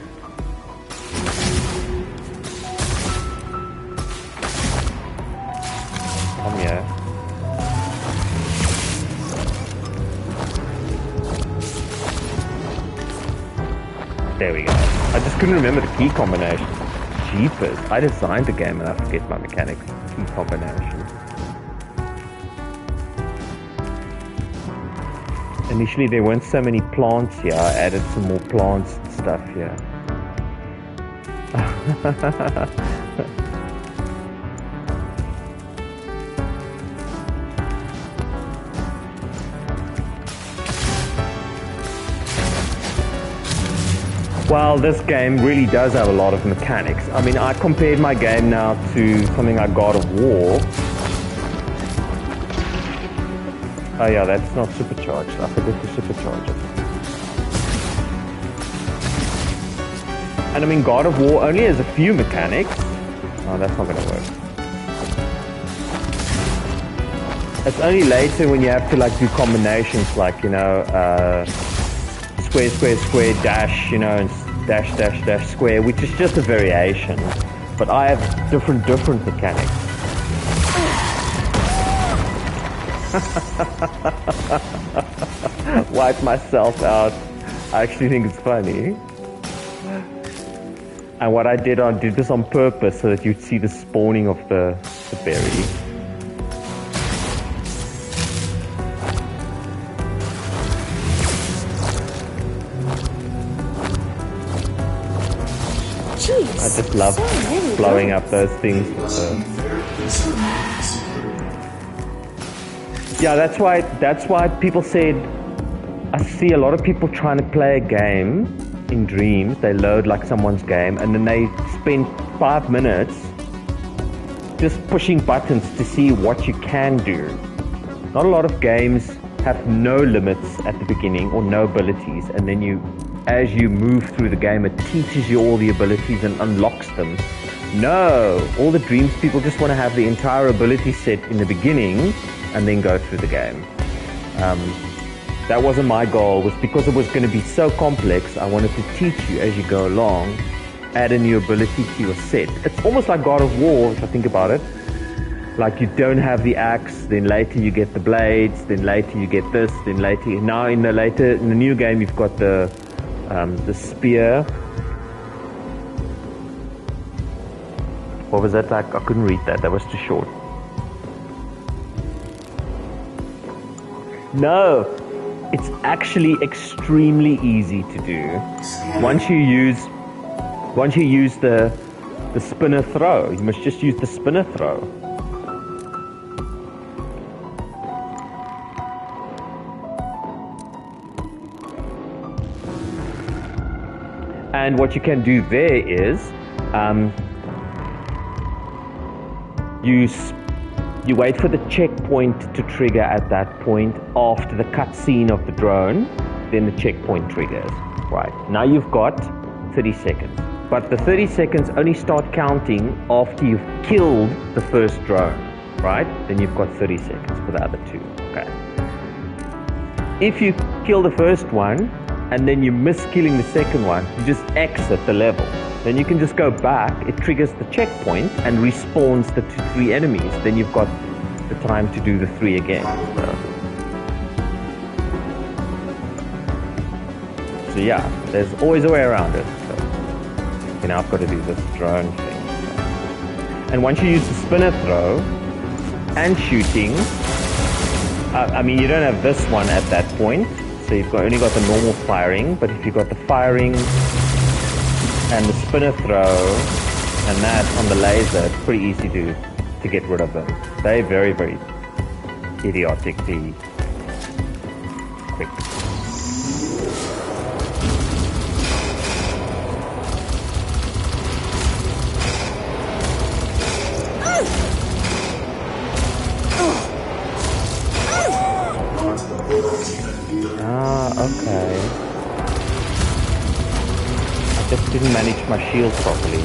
A: Come here. There we go. I just couldn't remember the key combination. Jeepers. I designed the game and I forget my mechanics. Key combination. Initially there weren't so many plants here. I added some more plants and stuff here. Well, this game really does have a lot of mechanics. I mean, I compared my game now to something like God of War. Oh yeah, that's not supercharged. I forgot to supercharge it. And I mean, God of War only has a few mechanics. Oh, that's not gonna work. It's only later when you have to like do combinations like, you know, square, square, square, dash, you know, and dash, dash, dash, square, which is just a variation. But I have different mechanics. Wipe myself out. I actually think it's funny. And what I did this on purpose so that you'd see the spawning of the berry.
B: Jeez,
A: I just love blowing up those things. Yeah, that's why people said, I see a lot of people trying to play a game in Dreams. They load like someone's game and then they spend 5 minutes just pushing buttons to see what you can do. Not a lot of games have no limits at the beginning or no abilities, and then as you move through the game, it teaches you all the abilities and unlocks them. No, all the Dreams people just want to have the entire ability set in the beginning and then go through the game. That wasn't my goal. Was because it was going to be so complex, I wanted to teach you as you go along, add a new ability to your set. It's almost like God of War, if I think about it. Like you don't have the axe, then later you get the blades, then later you get this, then later... Now in the new game, you've got the spear. What was that like? I couldn't read that. That was too short. No, it's actually extremely easy to do. Once you use the spinner throw, you must just use the spinner throw. And what you can do there is, you wait for the checkpoint to trigger at that point after the cutscene of the drone, then the checkpoint triggers. Right, now you've got 30 seconds. But the 30 seconds only start counting after you've killed the first drone, right? Then you've got 30 seconds for the other two, okay? If you kill the first one, and then you miss killing the second one, you just exit the level. Then you can just go back, it triggers the checkpoint and respawns the 3 enemies. Then you've got the time to do the 3 again. So yeah, there's always a way around it. So, you know, I've got to do this drone thing. And once you use the spinner throw and shooting, I mean, you don't have this one at that point. So you've only got the normal firing, but if you've got the firing and the spinner throw and that on the laser, it's pretty easy to get rid of them. They're very, very idiotically quick. Ah, okay. I just didn't manage my shield properly.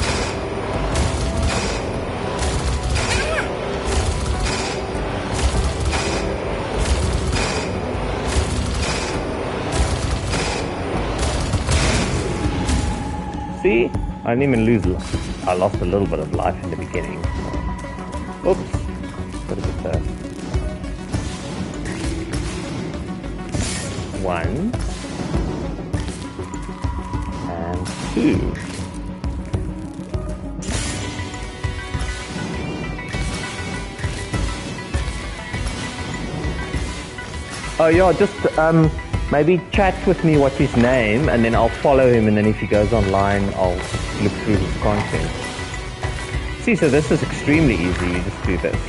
A: See? I didn't even lose life. I lost a little bit of life in the beginning. Oops. Got a bit there. 1 and 2. Oh yeah, just maybe chat with me what's his name, and then I'll follow him, and then if he goes online, I'll look through his content. See, so this is extremely easy. You just do this.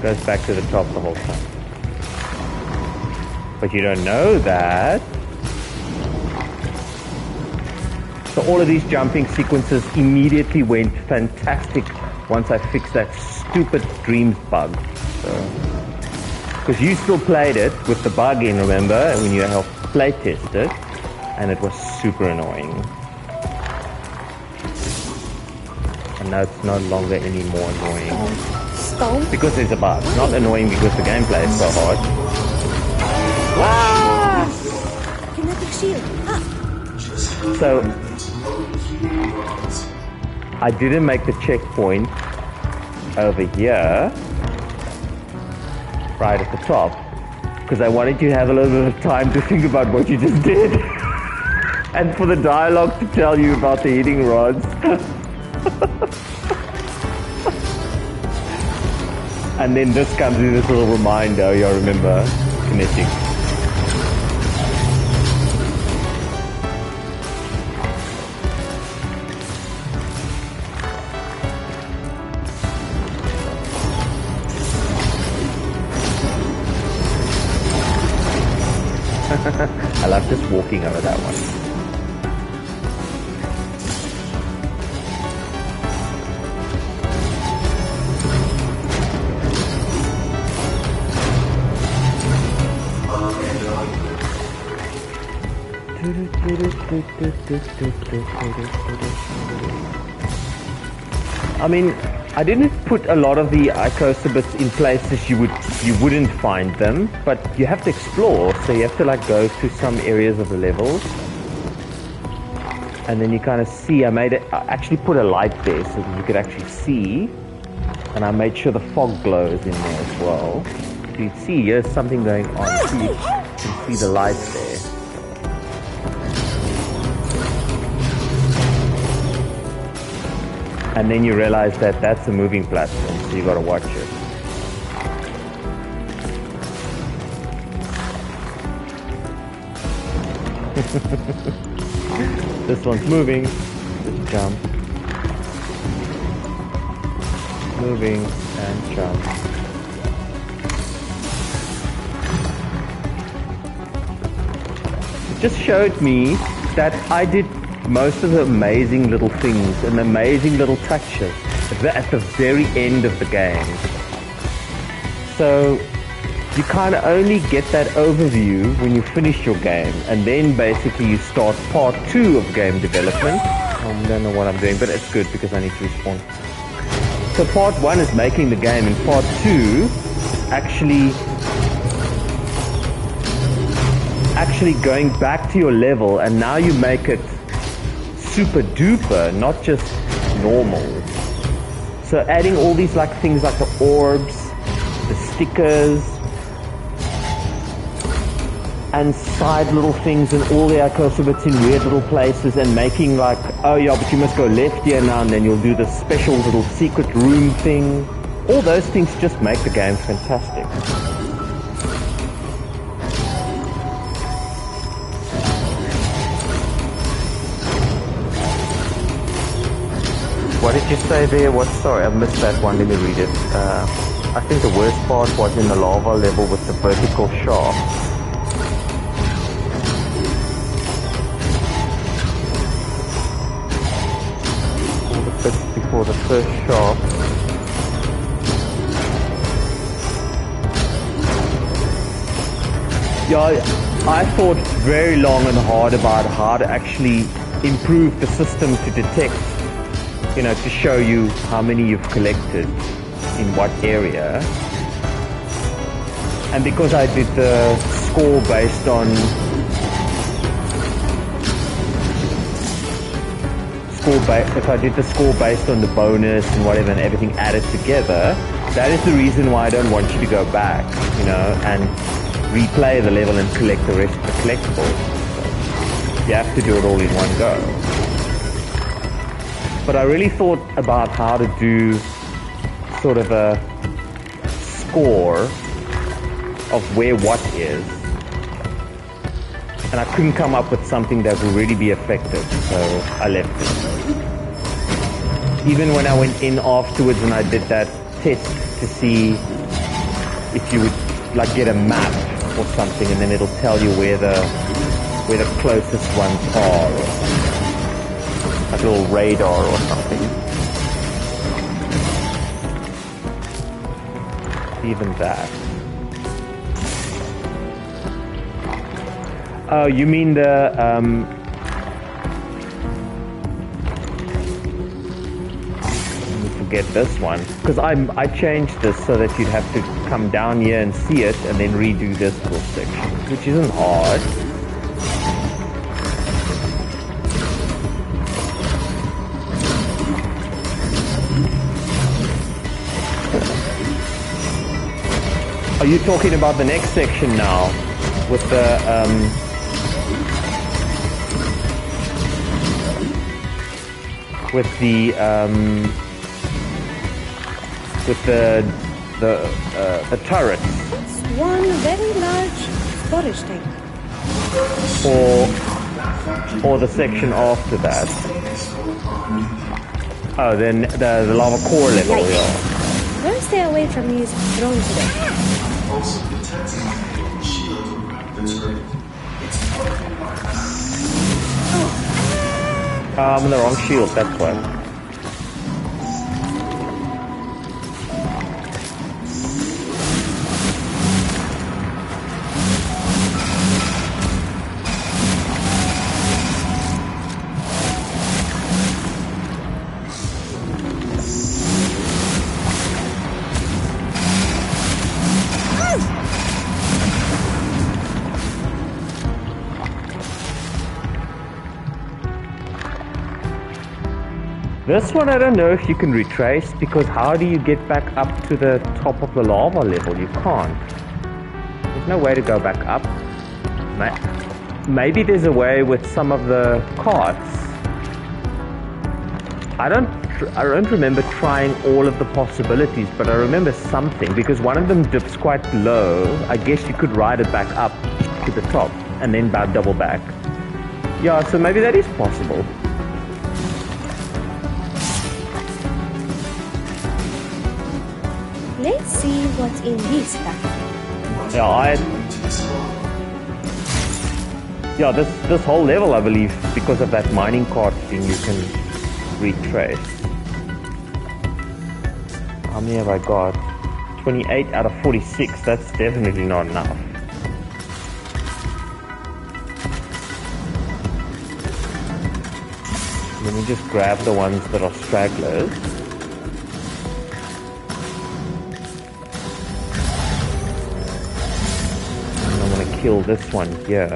A: Goes back to the top the whole time. But you don't know that. So all of these jumping sequences immediately went fantastic once I fixed that stupid Dreams bug. Because you still played it with the bug in, remember, when you helped play test it, and it was super annoying. And now it's no longer any more annoying.
B: Stone?
A: Because there's a bug. Not annoying because the gameplay is so hard.
B: Ah! Kinetic shield. Ah.
A: So, I didn't make the checkpoint over here, right at the top, because I wanted you to have a little bit of time to think about what you just did. And for the dialogue to tell you about the heating rods. And then this comes in this little reminder, you remember, kinetic. I love just walking over that one. I mean, I didn't put a lot of the Icosabits in places you wouldn't find them, but you have to explore, so you have to like go to some areas of the levels, and then you kind of see. I actually put a light there so that you could actually see, and I made sure the fog glows in there as well. So you see, here's something going on. So you can see the light there. And then you realize that that's a moving platform, so you gotta watch it. This one's moving. Just jump. Moving and jump. It just showed me that I did most of the amazing little things and amazing little touches at the very end of the game. So you kind of only get that overview when you finish your game, and then basically you start part 2 of game development. I don't know what I'm doing, but it's good because I need to respawn. So part 1 is making the game, and part 2 actually going back to your level, and now you make it super duper, not just normal. So adding all these like things like the orbs, the stickers, and side little things, and all the Icosabits in weird little places, and making like, oh yeah, but you must go left here now, and then you'll do the special little secret room thing. All those things just make the game fantastic. What did you say there? Sorry, I missed that one. Let me read it. I think the worst part was in the lava level with the vertical shaft. All the bits before the first shaft. Yeah, I thought very long and hard about how to actually improve the system to detect, to show you how many you've collected in what area. And because I did the score based on if I did the score based on the bonus and whatever and everything added together, that is the reason why I don't want you to go back, and replay the level and collect the rest of the collectibles. So you have to do it all in one go. But I really thought about how to do sort of a score of where what is, and I couldn't come up with something that would really be effective, so I left it. Even when I went in afterwards and I did that test to see if you would get a map or something, and then it'll tell you where the closest ones are, or like a little radar or something. Even that. Oh, you mean the forget this one, because I changed this so that you'd have to come down here and see it and then redo this little section, which isn't hard. Are you talking about the next section now with the turrets?
B: It's one very large storage tank.
A: Or the section after that. Oh, then the lava core level, yeah.
B: Better stay away from these drones today.
C: Also protecting the shield around the turret.
A: I'm in the wrong shield, that's why. This one I don't know if you can retrace, because how do you get back up to the top of the lava level? You can't. There's no way to go back up. Maybe there's a way with some of the carts. I don't remember trying all of the possibilities, but I remember something, because one of them dips quite low. I guess you could ride it back up to the top and then double back. Yeah, so maybe that is possible.
B: Let's see what's in this pack.
A: Yeah, this whole level, I believe, because of that mining cart thing, you can retrace. How many have I got? 28 out of 46. That's definitely not enough. Let me just grab the ones that are stragglers. Kill this one here.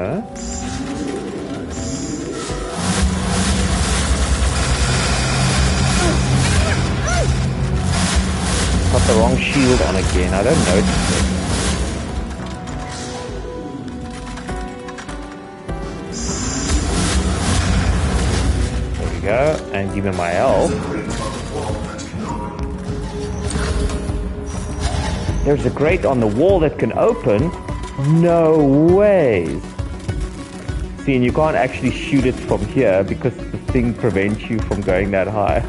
A: Got the wrong shield on again. I don't know. There we go. And give me my health. There's a grate on the wall that can open. No way! See, and you can't actually shoot it from here because the thing prevents you from going that high.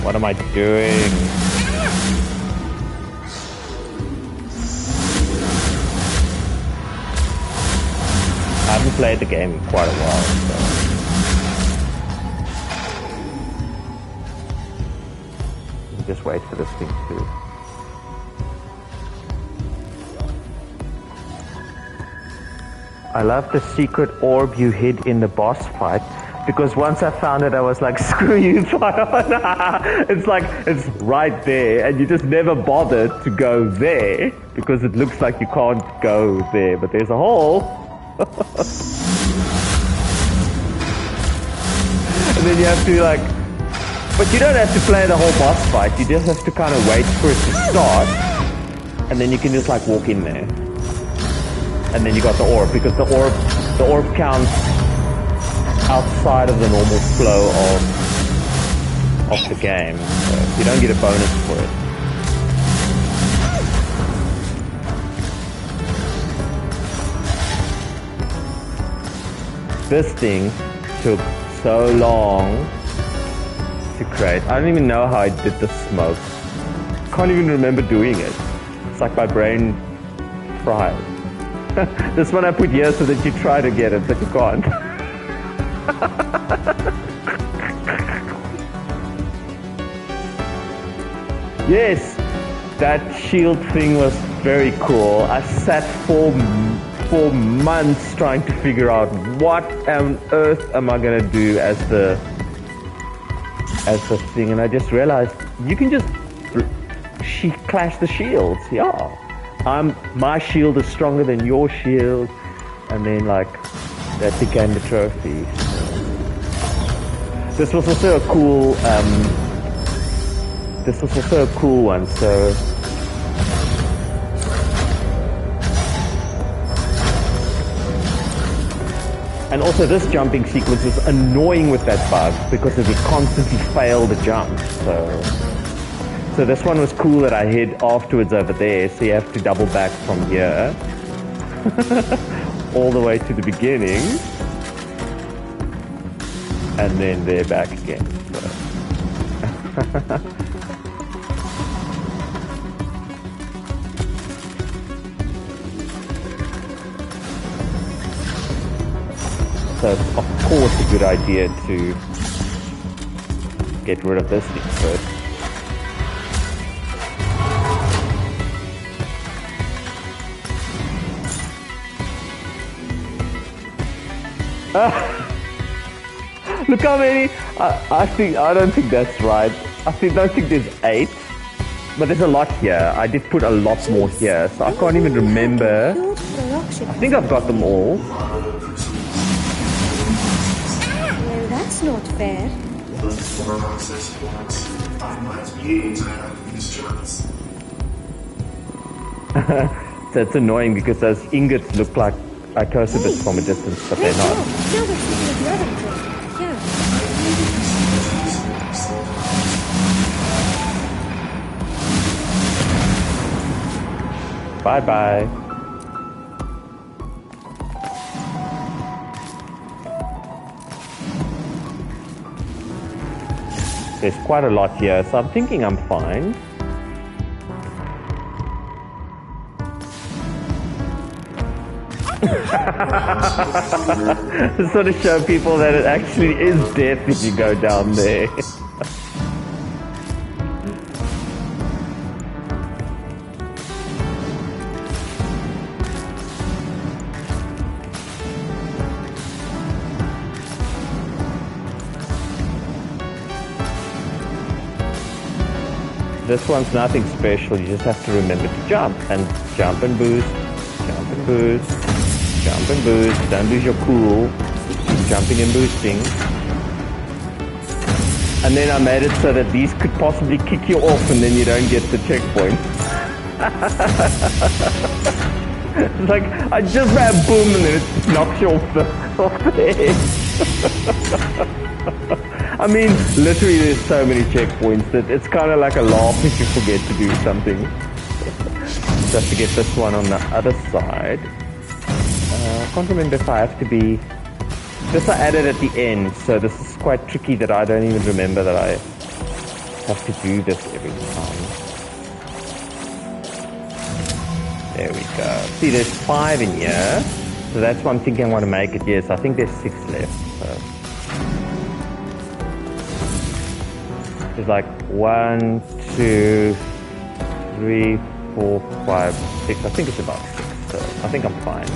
A: What am I doing? I haven't played the game in quite a while, so. Just wait for this thing to... I love the secret orb you hid in the boss fight, because once I found it, I was like, screw you, it's like, it's right there, and you just never bothered to go there, because it looks like you can't go there, but there's a hole. And then you have to like, but you don't have to play the whole boss fight, you just have to kind of wait for it to start, and then you can just like walk in there. And then you got the orb, because the orb counts outside of the normal flow of the game, so you don't get a bonus for it. This thing took so long to create. I don't even know how I did the smoke. I can't even remember doing it. It's like my brain fried. This one I put here so that you try to get it, but you can't. Yes, that shield thing was very cool. I sat for months trying to figure out what on earth am I gonna do as the thing, and I just realized you can just clash the shields. Yeah. My shield is stronger than your shield, and then like that became the trophy. This was also a cool one, so and also this jumping sequence was annoying with that bug because it would constantly fail the jump, so this one was cool that I hid afterwards over there, so you have to double back from here all the way to the beginning and then they're back again. So it's of course a good idea to get rid of this thing first. Look how many. I don't think that's right. I don't think there's 8, but there's a lot here. I did put a lot more here, so I can't even remember. I think I've got them all.
B: Well, that's not fair.
A: So it's annoying because those ingots look like Icosabits from a distance, but they're not.
B: Now we're thinking of the other thing. Yeah.
A: Bye-bye. There's quite a lot here, so I'm thinking I'm fine. Sort of show people that it actually is death if you go down there. This one's nothing special, you just have to remember to jump and boost, jump and boost, jump and boost, don't lose your cool, jumping and boosting. And then I made it so that these could possibly kick you off and then you don't get the checkpoint. It's like, I just ran boom and then it knocks you off the edge. I mean, literally there's so many checkpoints that it's kind of like a laugh if you forget to do something. Just to get this one on the other side. I can't remember if I have to be... This I added at the end, so this is quite tricky that I don't even remember that I have to do this every time. There we go. See, there's 5 in here. So that's why I'm thinking I want to make it. Yes, I think there's 6 left. So. There's like 1, 2, 3, 4, 5, 6. I think it's about 6. So I think I'm fine.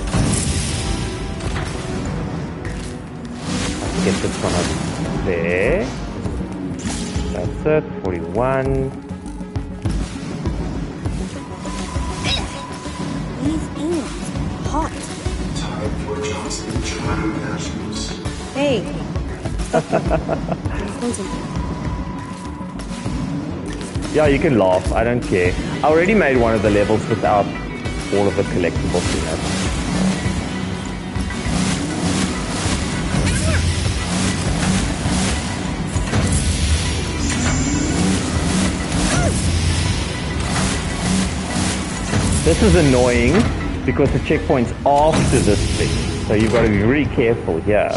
A: Let's get this one over there. That's it. 41.
B: He's in it. Hot.
C: Time for Johnson Gemini Nationals.
B: Hey. Stop that. Concentrate.
A: Yeah, you can laugh. I don't care. I already made one of the levels without all of the collectibles in it. This is annoying because the checkpoint's after this thing. So you've got to be really careful here.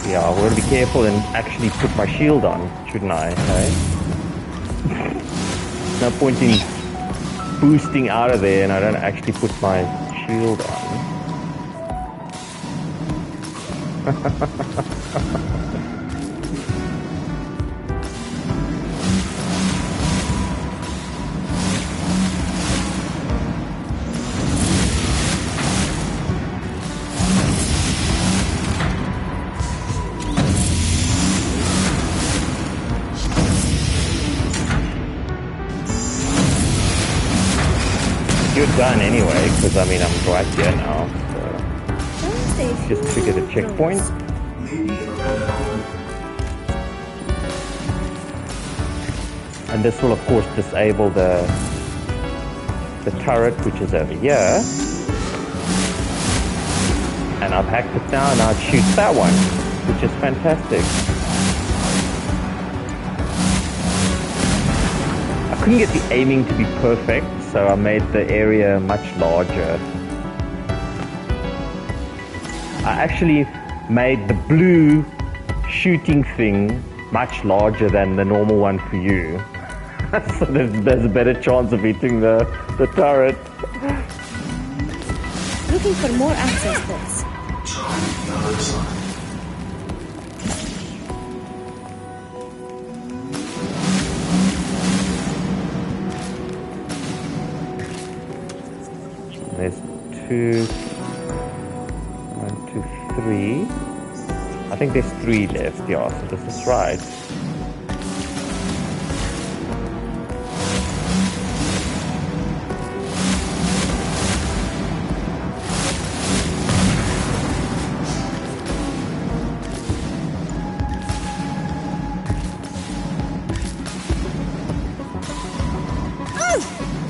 A: Yeah, I've got to be careful and actually put my shield on, shouldn't I? Okay. No point in boosting out of there and I don't actually put my shield on. You're done anyway, because I mean I'm right here now, so just trigger the checkpoint. And this will of course disable the turret, which is over here. And I've hacked it now it shoots that one, which is fantastic. I couldn't get the aiming to be perfect, so I made the area much larger. I actually made the blue shooting thing much larger than the normal one for you. So there's a better chance of hitting the turret.
B: Looking for more access points.
A: There's 2, 1, 2, 3. I think there's 3 left, yeah, so this is right.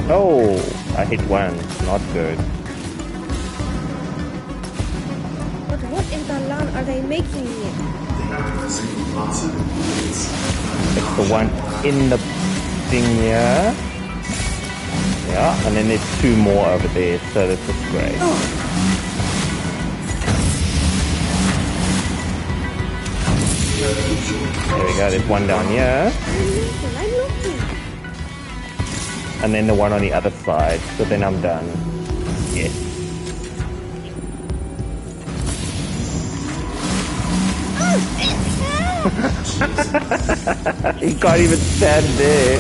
A: Oh, I hit one. Not good.
B: But what in the land are they making here?
A: It's the one in the thing here. Yeah, and then there's 2 more over there, so this is great. There we go, there's one down here.
B: I'm looking.
A: And then the one on the other side, so then I'm done. Yes. He can't even stand there.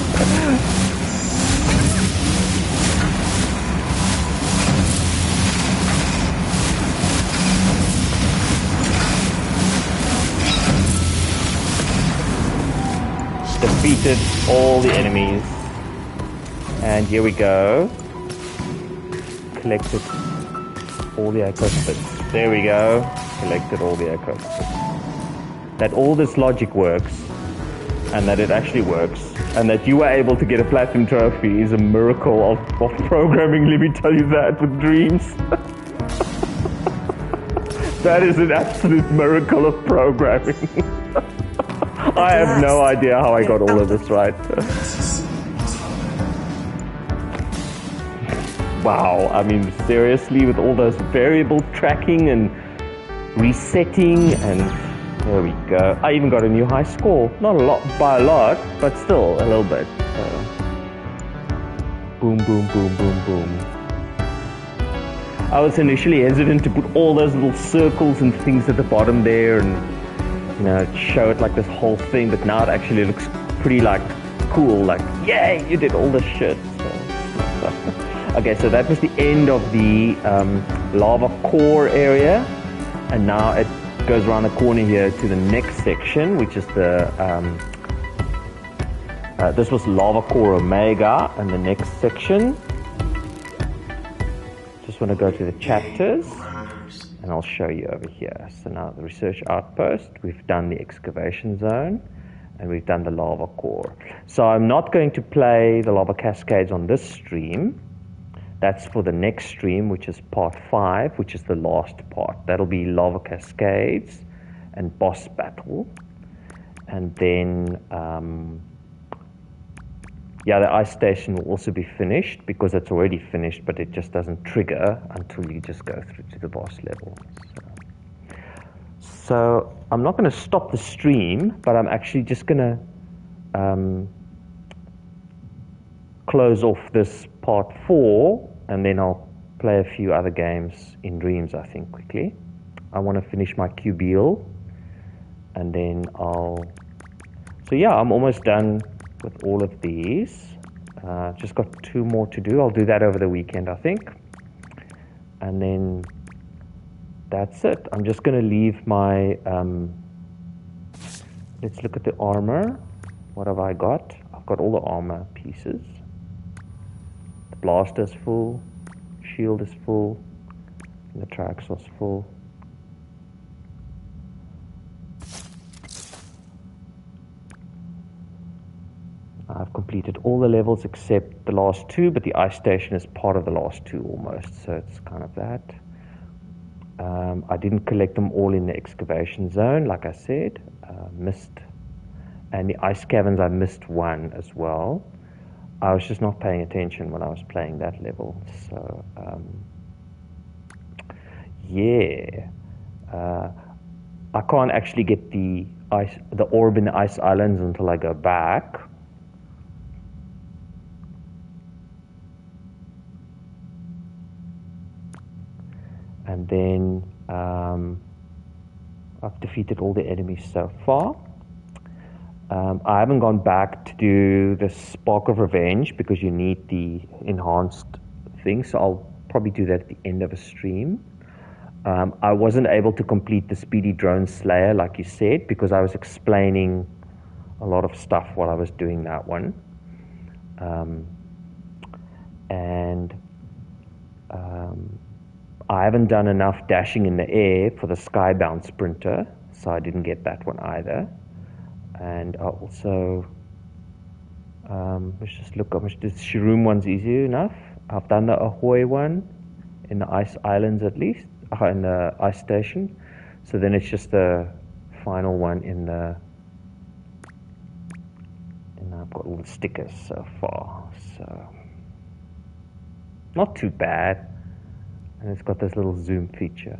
A: Defeated all the enemies. And here we go. Collected all the Icosabits. There we go. Collected all the Icosabits. That all this logic works, and that it actually works, and that you were able to get a platinum trophy is a miracle of programming, let me tell you that, with Dreams. That is an absolute miracle of programming. I have no idea how I got all of this right. Wow, I mean, seriously, with all those variable tracking and resetting, and there we go. I even got a new high score. Not a lot, by a lot, but still a little bit. Boom, boom, boom, boom, boom. I was initially hesitant to put all those little circles and things at the bottom there and, you know, show it like this whole thing, but now it actually looks pretty like cool, like, yay, you did all this shit. So. Okay, so that was the end of the lava core area, and now it goes around the corner here to the next section, which is the this was lava core omega, and the next section, just want to go to the chapters and I'll show you over here. So now the research outpost, we've done the excavation zone, and we've done the lava core. So I'm not going to play the lava cascades on this stream. That's for the next stream, which is part 5, which is the last part. That'll be lava cascades and boss battle. And then, yeah, the ice station will also be finished, because it's already finished, but it just doesn't trigger until you just go through to the boss level. So I'm not going to stop the stream, but I'm actually just going to close off this part 4, and then I'll play a few other games in Dreams, I think, quickly. I want to finish my QBL, and then I'll... So yeah, I'm almost done with all of these. Just got 2 more to do. I'll do that over the weekend, I think. And then that's it. I'm just going to leave my... let's look at the armor. What have I got? I've got all the armor pieces. The blaster is full. Shield is full. And the Traxos is full. I've completed all the levels except the last 2, but the ice station is part of the last 2 almost, so it's kind of that. I didn't collect them all in the excavation zone, like I said. Missed. And the ice caverns, I missed 1 as well. I was just not paying attention when I was playing that level. So, yeah. I can't actually get the orb in the ice islands until I go back. And then I've defeated all the enemies so far. I haven't gone back to do the Spark of Revenge because you need the enhanced thing, so I'll probably do that at the end of a stream. I wasn't able to complete the Speedy Drone Slayer, like you said, because I was explaining a lot of stuff while I was doing that one. I haven't done enough dashing in the air for the Skybound Sprinter, so I didn't get that one either. And I also, let's just look how much this Shroom one's easy enough. I've done the Ahoy one in the Ice Islands at least, in the Ice Station. So then it's just the final one in the, and I've got all the stickers so far, so not too bad. And it's got this little zoom feature.